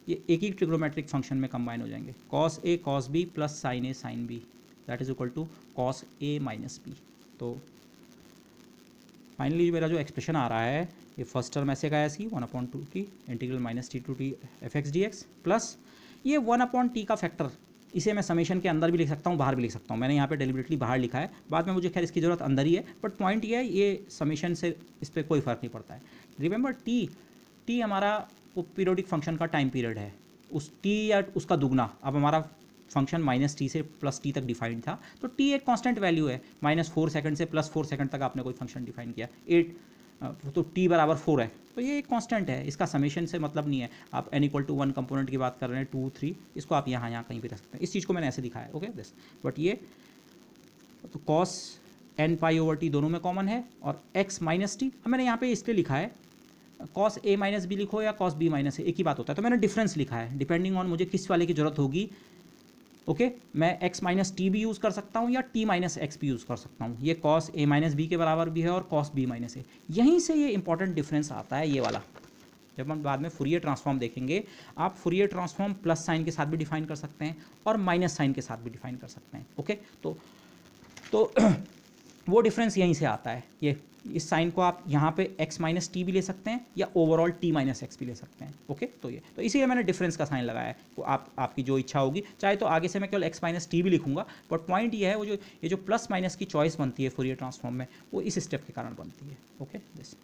ये एक ही ट्रिग्नोमेट्रिक फंक्शन में कंबाइन हो जाएंगे, cos a cos b plus sin a sin b that is equal to cos a minus b। तो फाइनली मेरा जो एक्सप्रेशन आ रहा है ये फर्स्ट टर्म ऐसे का ऐसी 1/2t integral minus t to t f x d x plus ये 1/t का फैक्टर, इसे मैं समेशन के अंदर भी लिख सकता हूँ बाहर भी लिख सकता हूँ, मैंने यहाँ पे डेलिबरेटली बाहर लिखा है, बाद में मुझे खैर इसकी ज़रूरत अंदर ही है, बट पॉइंट ये है ये समेशन से इस पर कोई फ़र्क नहीं पड़ता है। रिमेंबर टी हमारा वो पीरियोडिक फंक्शन का टाइम पीरियड है, उस टी या उसका दुगना। अब हमारा फंक्शन माइनस टी से प्लस टी तक डिफाइंड था, तो टी एक कांस्टेंट वैल्यू है, -4 सेकंड से +4 सेकंड तक आपने कोई फंक्शन डिफाइन किया, 8 तो टी बराबर 4 है, तो ये एक कांस्टेंट है, इसका समेशन से मतलब नहीं है। आप n = 1 कंपोनेंट की बात कर रहे हैं 2 3, इसको आप यहाँ कहीं भी रख सकते हैं, इस चीज़ को मैंने ऐसे दिखाया, ओके दिस। बट ये तो cos n/t दोनों में कॉमन है, और x माइनस टी, अब मैंने यहाँ पे इसलिए लिखा है cos a माइनस बी लिखो या cos b माइनस ए, एक ही बात होता है, तो मैंने डिफरेंस लिखा है, डिपेंडिंग ऑन मुझे किस वाले की ज़रूरत होगी ओके मैं x माइनस टी भी यूज़ कर सकता हूँ या t माइनस एक्स भी यूज़ कर सकता हूँ। ये cos a माइनस बी के बराबर भी है और cos b माइनस ए। यहीं से ये इंपॉर्टेंट डिफरेंस आता है, ये वाला। जब हम बाद में फुरियर ट्रांसफॉर्म देखेंगे, आप फुरियर ट्रांसफॉर्म प्लस साइन के साथ भी डिफाइन कर सकते हैं और माइनस साइन के साथ भी डिफाइन कर सकते हैं। ओके तो वो डिफरेंस यहीं से आता है। ये इस साइन को आप यहाँ पे x माइनस टी भी ले सकते हैं या ओवरऑल t माइनस एक्स भी ले सकते हैं। ओके तो ये तो इसीलिए मैंने डिफरेंस का साइन लगाया है। वो आपकी जो इच्छा होगी, चाहे तो आगे से मैं केवल x माइनस टी भी लिखूंगा, बट पॉइंट ये है वो ये जो प्लस माइनस की चॉइस बनती है फुरियर ट्रांसफॉर्म में, वो इस स्टेप के कारण बनती है। ओके दिस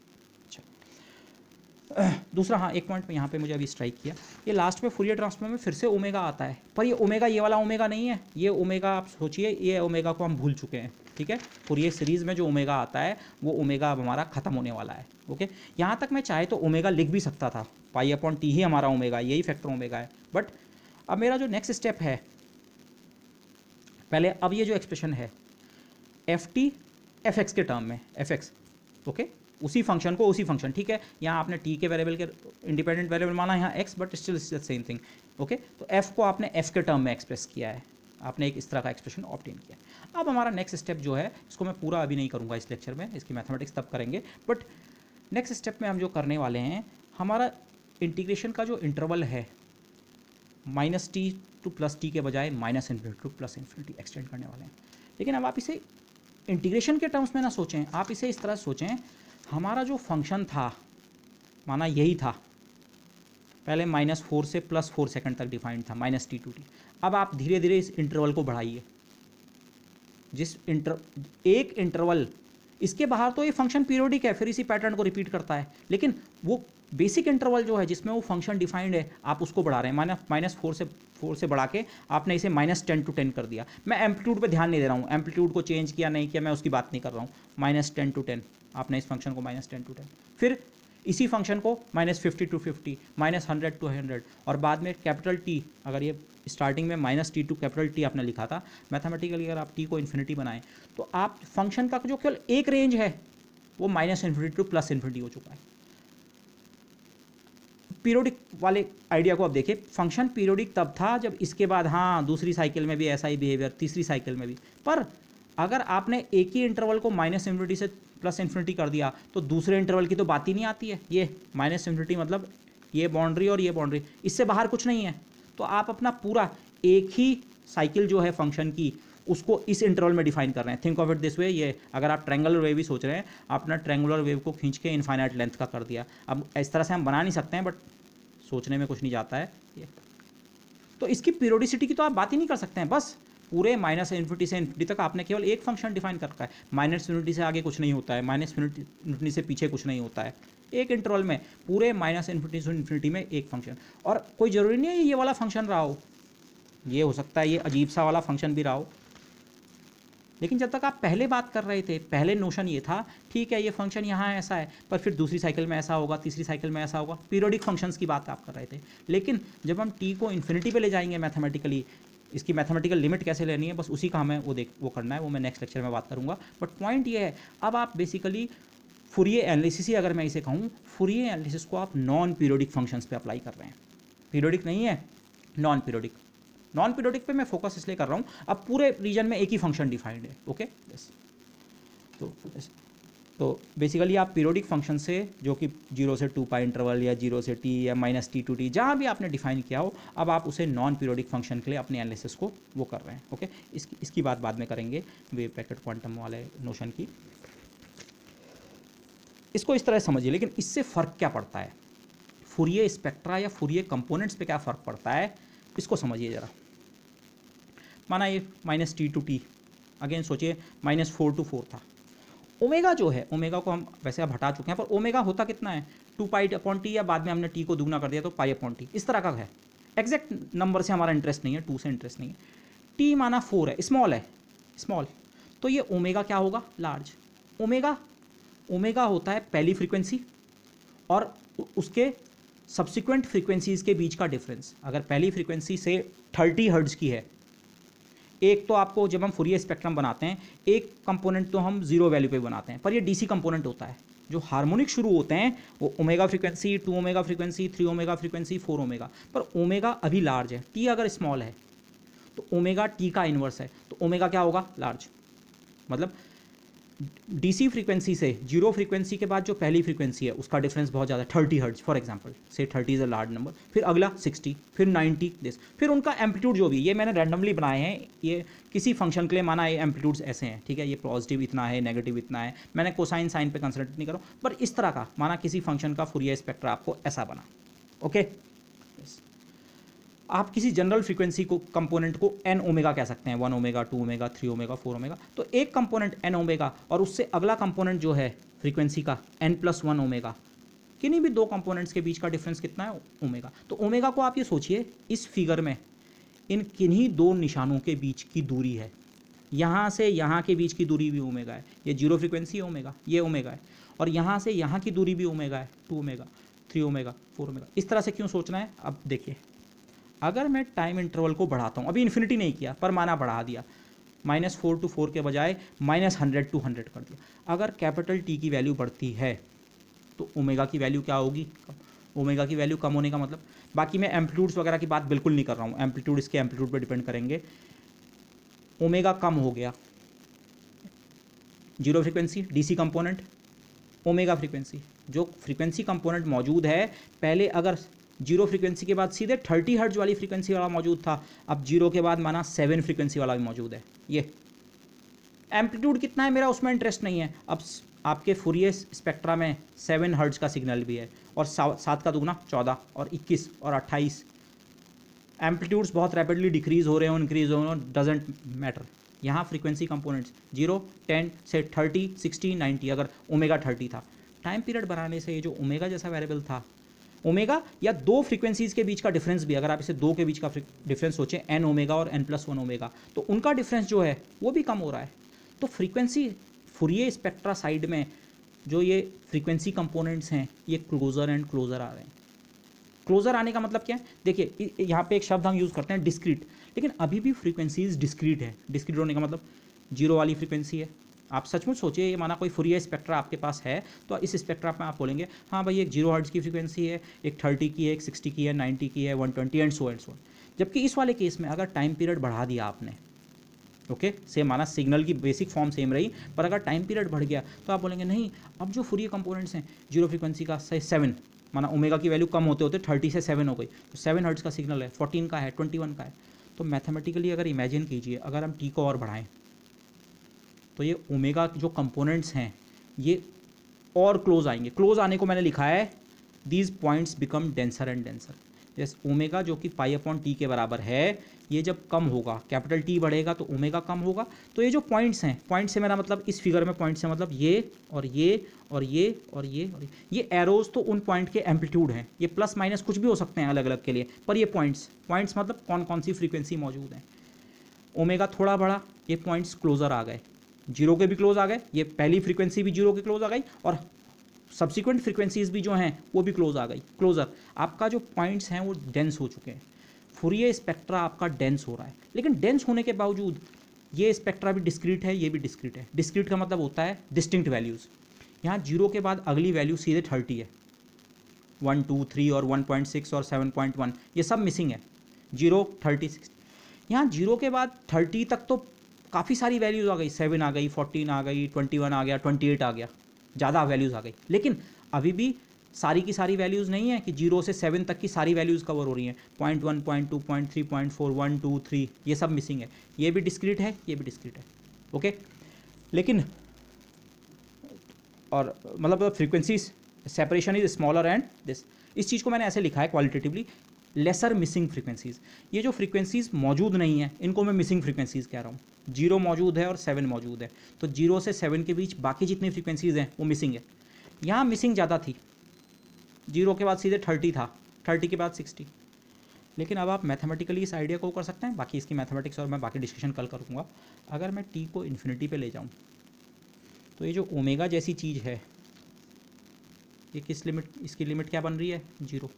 दूसरा, हाँ एक पॉइंट यहाँ पे मुझे अभी स्ट्राइक किया, ये लास्ट में फुरियर ट्रांसफॉर्म में फिर से ओमेगा आता है, पर ये ओमेगा ये वाला ओमेगा नहीं है। ये ओमेगा आप सोचिए, ये ओमेगा को हम भूल चुके हैं। ठीक है, फुरियर सीरीज़ में जो ओमेगा आता है वो ओमेगा अब हमारा खत्म होने वाला है। ओके यहाँ तक मैं चाहे तो ओमेगा लिख भी सकता था, पाई अपॉन टी ही हमारा ओमेगा, यही फैक्टर ओमेगा है। बट अब मेरा जो नेक्स्ट स्टेप है, पहले अब ये जो एक्सप्रेशन है एफ टी एफ एक्स के टर्म में, एफ एक्स ओके उसी फंक्शन को उसी फंक्शन, ठीक है यहाँ आपने टी के वेरिएबल के इंडिपेंडेंट वेरिएबल माना यहाँ x, but still same thing. Okay तो एफ को आपने एफ के टर्म में एक्सप्रेस किया है, आपने एक इस तरह का एक्सप्रेशन ऑब्टेन किया। अब हमारा नेक्स्ट स्टेप जो है, इसको मैं पूरा अभी नहीं करूँगा इस लेक्चर में, इसकी मैथमेटिक्स तब करेंगे, बट नेक्स्ट स्टेप में हम जो करने वाले हैं, हमारा इंटीग्रेशन का जो इंटरवल है minus t two plus T के बजाय minus infinity two plus infinity extend करने वाले हैं। लेकिन अब आप इसे इंटीग्रेशन के टर्म्स में ना सोचें, आप इसे इस तरह सोचें, हमारा जो फंक्शन था माना यही था, पहले -4 से +4 सेकंड तक डिफाइंड था, माइनस टी टू टी। अब आप धीरे धीरे इस इंटरवल को बढ़ाइए, एक इंटरवल, इसके बाहर तो ये फंक्शन पीरियोडिक है, फिर इसी पैटर्न को रिपीट करता है, लेकिन वो बेसिक इंटरवल जो है जिसमें वो फंक्शन डिफाइंड है, आप उसको बढ़ा रहे हैं। -4 से बढ़ा के आपने इसे -10 to 10 कर दिया। मैं एम्पलीट्यूड पे ध्यान नहीं दे रहा हूँ, एम्पलीट्यूड को चेंज किया नहीं किया, मैं उसकी बात नहीं कर रहा हूँ। -10 to 10 आपने इस फंक्शन को -10 to 10, फिर इसी फंक्शन को -50 to 50, -100 to 100, और बाद में कैपिटल टी, अगर ये स्टार्टिंग में -t टू कैपिटल टी आपने लिखा था, मैथमेटिकली अगर आप t को इन्फिनिटी बनाएं तो आप फंक्शन का जो केवल एक रेंज है वो -इन्फिनिटी टू +इन्फिनिटी हो चुका है। पीरियोडिक वाले आइडिया को अब देखिए, फंक्शन पीरियोडिक तब था जब इसके बाद हाँ दूसरी साइकिल में भी ऐसा ही बिहेवियर, तीसरी साइकिल में भी, पर अगर आपने एक ही इंटरवल को -इन्फिनिटी से +इन्फिनिटी कर दिया तो दूसरे इंटरवल की तो बात ही नहीं आती है। ये -इन्फिनिटी मतलब ये बाउंड्री और ये बाउंड्री, इससे बाहर कुछ नहीं है। तो आप अपना पूरा एक ही साइकिल जो है फंक्शन की, उसको इस इंटरवल में डिफाइन कर रहे हैं। Think of it this way, ये अगर आप ट्रायंगुलर वेव ही सोच रहे हैं, अपना ट्रायंगुलर वेव को खींच के इनफाइनाइट लेंथ का कर दिया। अब इस तरह से हम बना नहीं सकते हैं, बट सोचने में कुछ नहीं जाता है ये। तो इसकी पीरियोडिसिटी की तो आप बात ही नहीं कर सकते हैं। बस पूरे -इन्फिनिटी से इन्फिनिटी तक आपने केवल एक फंक्शन डिफाइन कर रखा है। -इन्फिनिटी से आगे कुछ नहीं होता है, -इन्फिनिटी से पीछे कुछ नहीं होता है। एक इंटरवल में पूरे -इन्फिनिटी से इन्फिनिटी में एक फंक्शन, और कोई ज़रूरी नहीं है ये वाला फंक्शन रहा हो, ये हो सकता है ये अजीब सा वाला फंक्शन भी रहा हो। लेकिन जब तक आप पहले बात कर रहे थे, पहले नोशन ये था, ठीक है ये फंक्शन यहाँ ऐसा है, पर फिर दूसरी साइकिल में ऐसा होगा, तीसरी साइकिल में ऐसा होगा, पीरियोडिक फंक्शंस की बात आप कर रहे थे। लेकिन जब हम टी को इन्फिनिटी पे ले जाएंगे मैथमेटिकली, इसकी मैथमेटिकल लिमिट कैसे लेनी है, बस उसी का हमें वो करना है, वो मैं नेक्स्ट लेक्चर में बात करूँगा। बट पॉइंट ये है, अब आप बेसिकली फुरियर एनालिसिस ही अगर मैं इसे कहूँ, फुरियर एनालिसिस को आप नॉन पीरियोडिक फंक्शंस पे अप्लाई कर रहे हैं। पीरियोडिक नहीं है, नॉन पीरियोडिक। नॉन पीरियोडिक पे मैं फोकस इसलिए कर रहा हूँ, अब पूरे रीजन में एक ही फंक्शन डिफाइंड है। ओके तो बेसिकली आप पीरियोडिक फंक्शन से, जो कि 0 से 2 पाई इंटरवल या 0 से t या -t to t, जहाँ भी आपने डिफाइन किया हो, अब आप उसे नॉन पीरियोडिक फंक्शन के लिए अपने एनालिसिस को वो कर रहे हैं। ओके इसकी बात बाद में करेंगे, वेव पैकेट क्वांटम वाले नोशन की। इसको इस तरह समझिए, लेकिन इससे फ़र्क क्या पड़ता है, फुरियर स्पेक्ट्रा या फुरियर कंपोनेंट्स पे क्या फ़र्क पड़ता है, इसको समझिए ज़रा। माना ये -t to t, अगेन सोचिए -4 to 4 था। ओमेगा जो है, ओमेगा को हम वैसे अब हटा चुके हैं, पर ओमेगा होता कितना है, 2 पाई अपॉन टी, या बाद में हमने टी को दुगना कर दिया तो पाई अपॉन टी, इस तरह का है। एग्जैक्ट नंबर से हमारा इंटरेस्ट नहीं है, 2 से इंटरेस्ट नहीं है। टी माना 4 है, स्मॉल है, स्मॉल, तो ये ओमेगा क्या होगा, लार्ज। ओमेगा होता है पहली फ्रीक्वेंसी और उसके सब्सिक्वेंट फ्रीक्वेंसीज़ के बीच का डिफरेंस। अगर पहली फ्रीक्वेंसी से 30 हर्ट्ज़ की है, एक तो आपको जब हम फुरियर स्पेक्ट्रम बनाते हैं, एक कंपोनेंट तो हम 0 वैल्यू पे बनाते हैं, पर ये डीसी कंपोनेंट होता है। जो हार्मोनिक शुरू होते हैं वो omega frequency, 2 omega frequency, 3 omega frequency, 4 omega, पर ओमेगा अभी लार्ज है, टी अगर स्मॉल है तो ओमेगा टी का इन्वर्स है, तो ओमेगा क्या होगा, लार्ज। मतलब डीसी फ्रीक्वेंसी से जीरो फ्रीक्वेंसी के बाद जो पहली फ्रीक्वेंसी है उसका डिफरेंस बहुत ज़्यादा है, 30 हर्ट्ज फॉर एग्जांपल, से 30 इज़ अ लार्ज नंबर, फिर अगला 60, फिर 90 दिस, फिर उनका एम्पलीट्यूड जो भी, ये मैंने रैंडमली बनाए हैं, ये किसी फंक्शन के लिए माना ये एम्पलीट्यूड्स ऐसे हैं, ठीक है, ये पॉजिटिव इतना है, नेगेटिव इतना है, मैंने कोसाइन साइन पे कंसंट्रेट नहीं करूँ, पर इस तरह का माना किसी फंक्शन का फूरियर स्पेक्ट्रा आपको ऐसा बना, ओके। आप किसी जनरल फ्रीक्वेंसी को कंपोनेंट को एन ओमेगा कह सकते हैं, 1 ओमेगा, 2 ओमेगा, 3 ओमेगा, 4 ओमेगा, तो एक कंपोनेंट एन ओमेगा और उससे अगला कंपोनेंट जो है फ्रीक्वेंसी का n+1 ओमेगा, किन्हीं भी दो कंपोनेंट्स के बीच का डिफरेंस कितना है, ओमेगा। तो ओमेगा को आप ये सोचिए इस फिगर में इन किन्हीं दो निशानों के बीच की दूरी है, यहाँ से यहाँ के बीच की दूरी भी ओमेगा है, ये जीरो फ्रीक्वेंसी ओमेगा, ये ओमेगा है, और यहाँ से यहाँ की दूरी भी ओमेगा है, 2 ओमेगा, 3 ओमेगा, 4 ओमेगा। इस तरह से क्यों सोचना है, अब देखिए, अगर मैं टाइम इंटरवल को बढ़ाता हूँ, अभी इन्फिनिटी नहीं किया पर माना बढ़ा दिया, -4 to 4 के बजाय -100 to 100 कर दिया, अगर कैपिटल टी की वैल्यू बढ़ती है तो ओमेगा की वैल्यू क्या होगी, ओमेगा की वैल्यू कम होने का मतलब, बाकी मैं एम्पलीट्यूड्स वगैरह की बात बिल्कुल नहीं कर रहा हूँ, एम्पलीट्यूड इसके एम्पलीट्यूड पर डिपेंड करेंगे, ओमेगा कम हो गया, zero frequency DC component, omega frequency, जो फ्रीक्वेंसी कंपोनेंट मौजूद है पहले अगर जीरो फ्रीक्वेंसी के बाद सीधे 30 हर्ट्ज वाली फ्रीक्वेंसी वाला मौजूद था, अब जीरो के बाद माना 7 फ्रीक्वेंसी वाला भी मौजूद है। ये एम्पलीट्यूड कितना है मेरा उसमें इंटरेस्ट नहीं है, अब आपके फूरियर स्पेक्ट्रा में 7 हर्ट्ज का सिग्नल भी है, और 7 का दुगना 14 और 21 और 28, एम्पलीट्यूड्स बहुत रैपिडली डिक्रीज हो रहे हो इंक्रीज हो रहे हो, डजेंट मैटर। यहाँ फ्रीक्वेंसी कंपोनेंट्स 0, 10 से 30, 60, 90, अगर ओमेगा 30 था, टाइम पीरियड बनाने से ये जो ओमेगा जैसा वेरिएबल था, ओमेगा या दो फ्रीक्वेंसीज के बीच का डिफरेंस भी, अगर आप इसे दो के बीच का डिफरेंस सोचें, एन ओमेगा और n+1 ओमेगा, तो उनका डिफरेंस जो है वो भी कम हो रहा है। तो फ्रीक्वेंसी फूरियर स्पेक्ट्रा साइड में जो ये फ्रीक्वेंसी कंपोनेंट्स हैं ये क्लोजर एंड क्लोजर आ रहे हैं। क्लोजर आने का मतलब क्या है, देखिए यहाँ पे एक शब्द हम यूज़ करते हैं डिस्क्रीट, लेकिन अभी भी फ्रीक्वेंसीज डिस्क्रीट है। डिस्क्रीट होने का मतलब जीरो वाली फ्रीक्वेंसी है, आप सचमुच सोचिए, ये माना कोई फूरियर स्पेक्ट्रा आपके पास है, तो इस स्पेक्ट्रा में आप बोलेंगे हाँ भाई एक 0 हर्ट्ज की फ्रीक्वेंसी है, एक 30 की है, एक 60 की है, 90 की है, 120 एंड सो। जबकि इस वाले केस में अगर टाइम पीरियड बढ़ा दिया आपने, ओके, सेम माना सिग्नल की बेसिक फॉर्म सेम रही, पर अगर टाइम पीरियड बढ़ गया तो आप बोलेंगे नहीं, अब जो फूरियर कंपोनेंट्स हैं जीरो फ्रीक्वेंसी का से 7, माना ओमेगा की वैल्यू कम होते होते 30 से 7 हो गई, तो 7 हर्ट्ज का सिग्नल है, 14 का है, 21 का है, तो मैथमेटिकली अगर इमेजिन कीजिए अगर हम टी को और बढ़ाएं तो ये ओमेगा जो कंपोनेंट्स हैं ये और क्लोज आएंगे। क्लोज आने को मैंने लिखा है these points become denser and denser. जैसे ओमेगा जो कि π/T के बराबर है, ये जब कम होगा, कैपिटल टी बढ़ेगा तो ओमेगा कम होगा, तो ये जो पॉइंट्स हैं, पॉइंट से मेरा मतलब इस फिगर में पॉइंट से मतलब ये और ये और ये और ये और ये एरोज तो उन पॉइंट के एम्पलीट्यूड हैं, ये प्लस माइनस कुछ भी हो सकते हैं अलग अलग के लिए, पर ये पॉइंट्स मतलब कौन कौन सी फ्रीक्वेंसी मौजूद है। ओमेगा थोड़ा बढ़ा, ये पॉइंट्स क्लोजर आ गए, जीरो के भी क्लोज आ गए, ये पहली फ्रीक्वेंसी भी जीरो के क्लोज आ गई, और सब्सिक्वेंट फ्रीक्वेंसीज भी जो हैं वो भी क्लोज आ गई, क्लोजर। आपका जो पॉइंट्स हैं वो डेंस हो चुके हैं, फूरियर स्पेक्ट्रा आपका डेंस हो रहा है, लेकिन डेंस होने के बावजूद ये स्पेक्ट्रा भी डिस्क्रीट है, ये भी डिस्क्रीट है। डिस्क्रीट का मतलब होता है डिस्टिंक्ट वैल्यूज़। यहाँ जीरो के बाद अगली वैल्यू सीधे 30 है, 1, 2, 3 और 1.6 और 7.1 ये सब मिसिंग है, 0, 30, 60। यहाँ जीरो के बाद 30 तक तो काफ़ी सारी वैल्यूज़ आ गई, 7 आ गई, 14 आ गई, 21 आ गया, 28 आ गया, ज़्यादा वैल्यूज़ आ गई, लेकिन अभी भी सारी की सारी वैल्यूज़ नहीं है कि 0 से 7 तक की सारी वैल्यूज़ कवर हो रही हैं। 0.1, 0.2, 0.3, 0.4, 1, 2, 3 ये सब मिसिंग है, ये भी डिस्क्रीट है, ये भी डिस्क्रीट है, ओके। लेकिन और मतलब frequency separation is smaller and this, इस चीज़ को मैंने ऐसे लिखा है क्वालिटेटिवली, लेसर मिसिंग फ्रीक्वेंसीज। ये जो फ्रीक्वेंसीज मौजूद नहीं है इनको मैं मिसिंग फ्रीक्वेंसीज कह रहा हूँ। 0 मौजूद है और 7 मौजूद है, तो 0 से 7 के बीच बाकी जितनी फ्रीक्वेंसीज हैं वो मिसिंग है। यहाँ मिसिंग ज़्यादा थी, 0 के बाद सीधे 30 था, 30 के बाद 60। लेकिन अब आप मैथमेटिकली इस आइडिया को कर सकते हैं, बाकी इसकी मैथमेटिक्स और मैं बाकी डिस्कशन कल करूँगा। अगर मैं टी को इन्फिनिटी पे ले जाऊँ तो ये जो ओमेगा जैसी चीज़ है ये किस लिमिट, इसकी लिमिट क्या बन रही है, 0।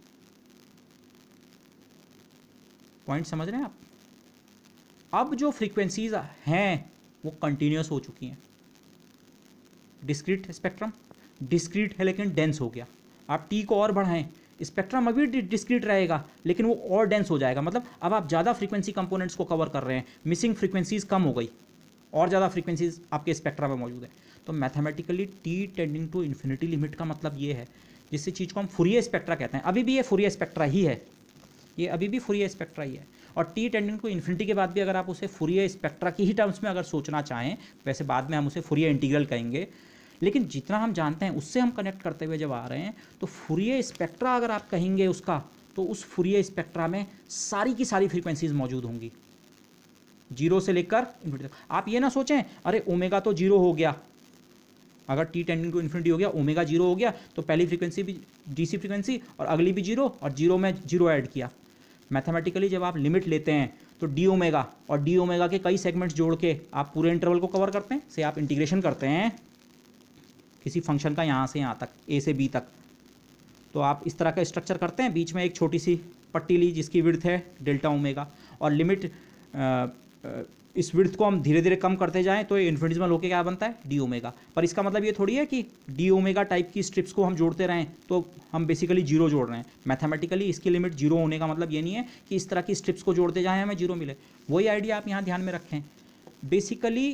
पॉइंट समझ रहे हैं आप। अब जो फ्रीक्वेंसीज हैं वो कंटिन्यूस हो चुकी हैं। डिस्क्रीट स्पेक्ट्रम डिस्क्रीट है लेकिन डेंस हो गया। आप टी को और बढ़ाएं, स्पेक्ट्रम अभी डिस्क्रीट रहेगा लेकिन वो और डेंस हो जाएगा, मतलब अब आप ज़्यादा फ्रीक्वेंसी कंपोनेंट्स को कवर कर रहे हैं, मिसिंग फ्रीक्वेंसीज कम हो गई और ज़्यादा फ्रीक्वेंसीज आपके स्पेक्ट्रा में मौजूद है। तो mathematically t tending to infinity limit का मतलब ये है, जिससे चीज़ को हम फुरियर स्पेक्ट्रा कहते हैं। अभी भी ये फुरियर स्पेक्ट्रा ही है, ये अभी भी फुरियर स्पेक्ट्रा ही है। और टी टेंडिंग टू इन्फिनिटी के बाद भी अगर आप उसे फुरियर स्पेक्ट्रा की ही टर्म्स में अगर सोचना चाहें, वैसे बाद में हम उसे फुरियर इंटीग्रल कहेंगे, लेकिन जितना हम जानते हैं उससे हम कनेक्ट करते हुए जब आ रहे हैं, तो फुरियर स्पेक्ट्रा अगर आप कहेंगे उसका, तो उस फुरियर स्पेक्ट्रा में सारी की सारी फ्रीक्वेंसीज मौजूद होंगी, जीरो से लेकर इन्फिनिटी तक। आप ये ना सोचें अरे ओमेगा तो जीरो हो गया, अगर टी टेंडिंग टू इन्फिनिटी हो गया, ओमेगा जीरो हो गया, तो पहली फ्रीक्वेंसी भी डीसी फ्रीक्वेंसी और अगली भी जीरो, और जीरो में जीरो ऐड किया। मैथमेटिकली जब आप लिमिट लेते हैं तो डी ओमेगा और डी ओमेगा के कई सेगमेंट्स जोड़ के आप पूरे इंटरवल को कवर करते हैं। से आप इंटीग्रेशन करते हैं किसी फंक्शन का यहाँ से यहाँ तक, ए से बी तक, तो आप इस तरह का स्ट्रक्चर करते हैं, बीच में एक छोटी सी पट्टी ली जिसकी विड्थ है डेल्टा ओमेगा, और लिमिट इस विड्थ को हम धीरे धीरे कम करते जाएं तो ये इन्फिनिटिसिमल होकर क्या बनता है, डी ओमेगा। पर इसका मतलब ये थोड़ी है कि डी ओमेगा टाइप की स्ट्रिप्स को हम जोड़ते रहें तो हम बेसिकली जीरो जोड़ रहे हैं। मैथमेटिकली इसकी लिमिट जीरो होने का मतलब ये नहीं है कि इस तरह की स्ट्रिप्स को जोड़ते जाएं हमें जीरो मिले। वही आइडिया आप यहाँ ध्यान में रखें। बेसिकली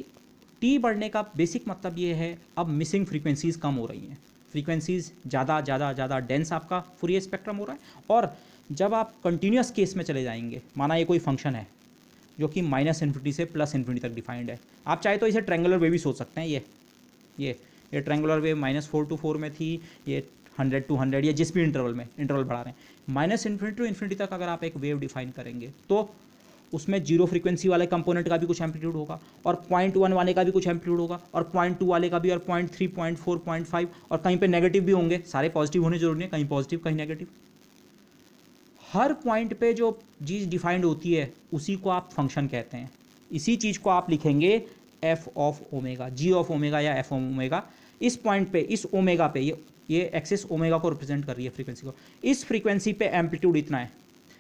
टी बढ़ने का बेसिक मतलब ये है, अब मिसिंग फ्रीक्वेंसीज कम हो रही हैं, फ्रीक्वेंसीज ज़्यादा ज़्यादा ज़्यादा डेंस आपका फुरियर स्पेक्ट्रम हो रहा है। और जब आप कंटिन्यूस केस में चले जाएंगे, माना ये कोई फंक्शन है जो कि माइनस इन्फिनिटी से प्लस इन्फिनिटी तक डिफाइंड है, आप चाहे तो इसे ट्रायंगुलर वेव भी सोच सकते हैं। ये ट्रायंगुलर वेव -4 to 4 में थी, ये 100 to 100 या जिस भी इंटरवल में इंटरवल बढ़ा रहे हैं, माइनस इन्फिनिटी टू इन्फिनिटी तक अगर आप एक वेव डिफाइन करेंगे तो उसमें जीरो फ्रीक्वेंसी वाले कंपोनेंट का भी कुछ एम्पलीट्यूड होगा, और 0.1 वाले का भी कुछ एम्पलीट्यूड होगा, और 0.2 वाले का भी, और 0.3, 0.4, 0.5, और कहीं पे नेगेटिव भी होंगे। सारे पॉजिटिव होने जरूरी है, कहीं पॉजिटिव कहीं नेगेटिव। हर पॉइंट पे जो चीज़ डिफाइंड होती है उसी को आप फंक्शन कहते हैं। इसी चीज़ को आप लिखेंगे f of omega, g of omega या एफ ऑफ ओमेगा। इस पॉइंट पे, इस ओमेगा पे, ये एक्सेस ओमेगा को रिप्रेजेंट कर रही है फ्रीक्वेंसी को। इस फ्रीक्वेंसी पे एम्पलीट्यूड इतना है,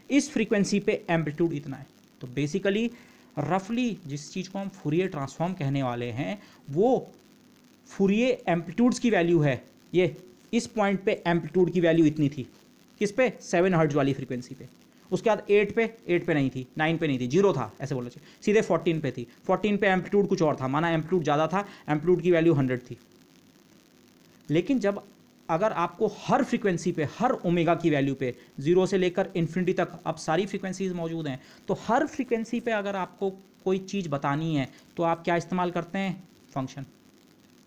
इस फ्रीक्वेंसी पे एम्पलीट्यूड इतना है। तो बेसिकली रफली जिस चीज़ को हम फुरियर ट्रांसफॉर्म कहने वाले हैं वो फुरियर एम्पलीट्यूड्स की वैल्यू है। ये इस पॉइंट पे एम्पलीट्यूड की वैल्यू इतनी थी, किस पे, 7 हर्ट्ज वाली फ्रीक्वेंसी पे। उसके बाद 8 पे नहीं थी, 9 पे नहीं थी, 0 था, ऐसे बोलना चाहिए, सीधे 14 पे थी। 14 पे एम्पलीट्यूड कुछ और था, माना एम्पलीट्यूड ज़्यादा था, एम्पलीट्यूड की वैल्यू 100 थी। लेकिन जब अगर आपको हर फ्रीक्वेंसी पे, हर ओमेगा की वैल्यू पे 0 से लेकर इन्फिनिटी तक अब सारी फ्रीक्वेंसीज मौजूद हैं, तो हर फ्रीक्वेंसी पे अगर आपको कोई चीज़ बतानी है तो आप क्या इस्तेमाल करते हैं, फंक्शन।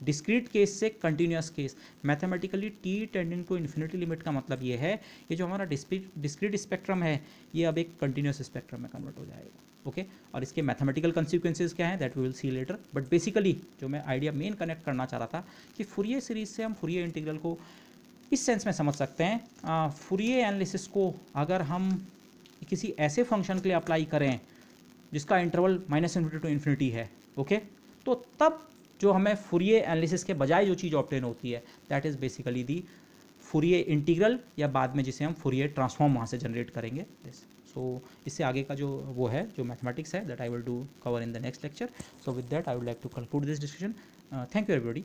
डिस्क्रीट केस से continuous case, mathematically t tending to infinity limit का मतलब ये है, ये जो हमारा डिस्क्रीट स्पेक्ट्रम है ये अब एक कंटिन्यूस स्पेक्ट्रम में कन्वर्ट हो जाएगा। ओके, और इसके मैथमेटिकल कंसिक्वेंसेज क्या हैं that we will see later. But basically जो मैं आइडिया मेन कनेक्ट करना चाह रहा था कि फुरियर सीरीज से हम फुरियर इंटीग्रल को इस सेंस में समझ सकते हैं, फुरियर एनालिसिस को अगर हम किसी ऐसे फंक्शन के लिए अप्लाई करें जिसका इंटरवल -इन्फिनिटी टू इन्फिनिटी है, ओके, तो तब जो हमें फुरियर एनालिसिस के बजाय जो चीज़ ऑब्टेन होती है that is basically the Fourier integral, या बाद में जिसे हम फुरियर ट्रांसफॉर्म वहाँ से जनरेट करेंगे। सो इससे आगे का जो वो है, जो मैथमेटिक्स है, that I will do cover in the next lecture. So with that I would like to conclude this discussion. Thank you everybody.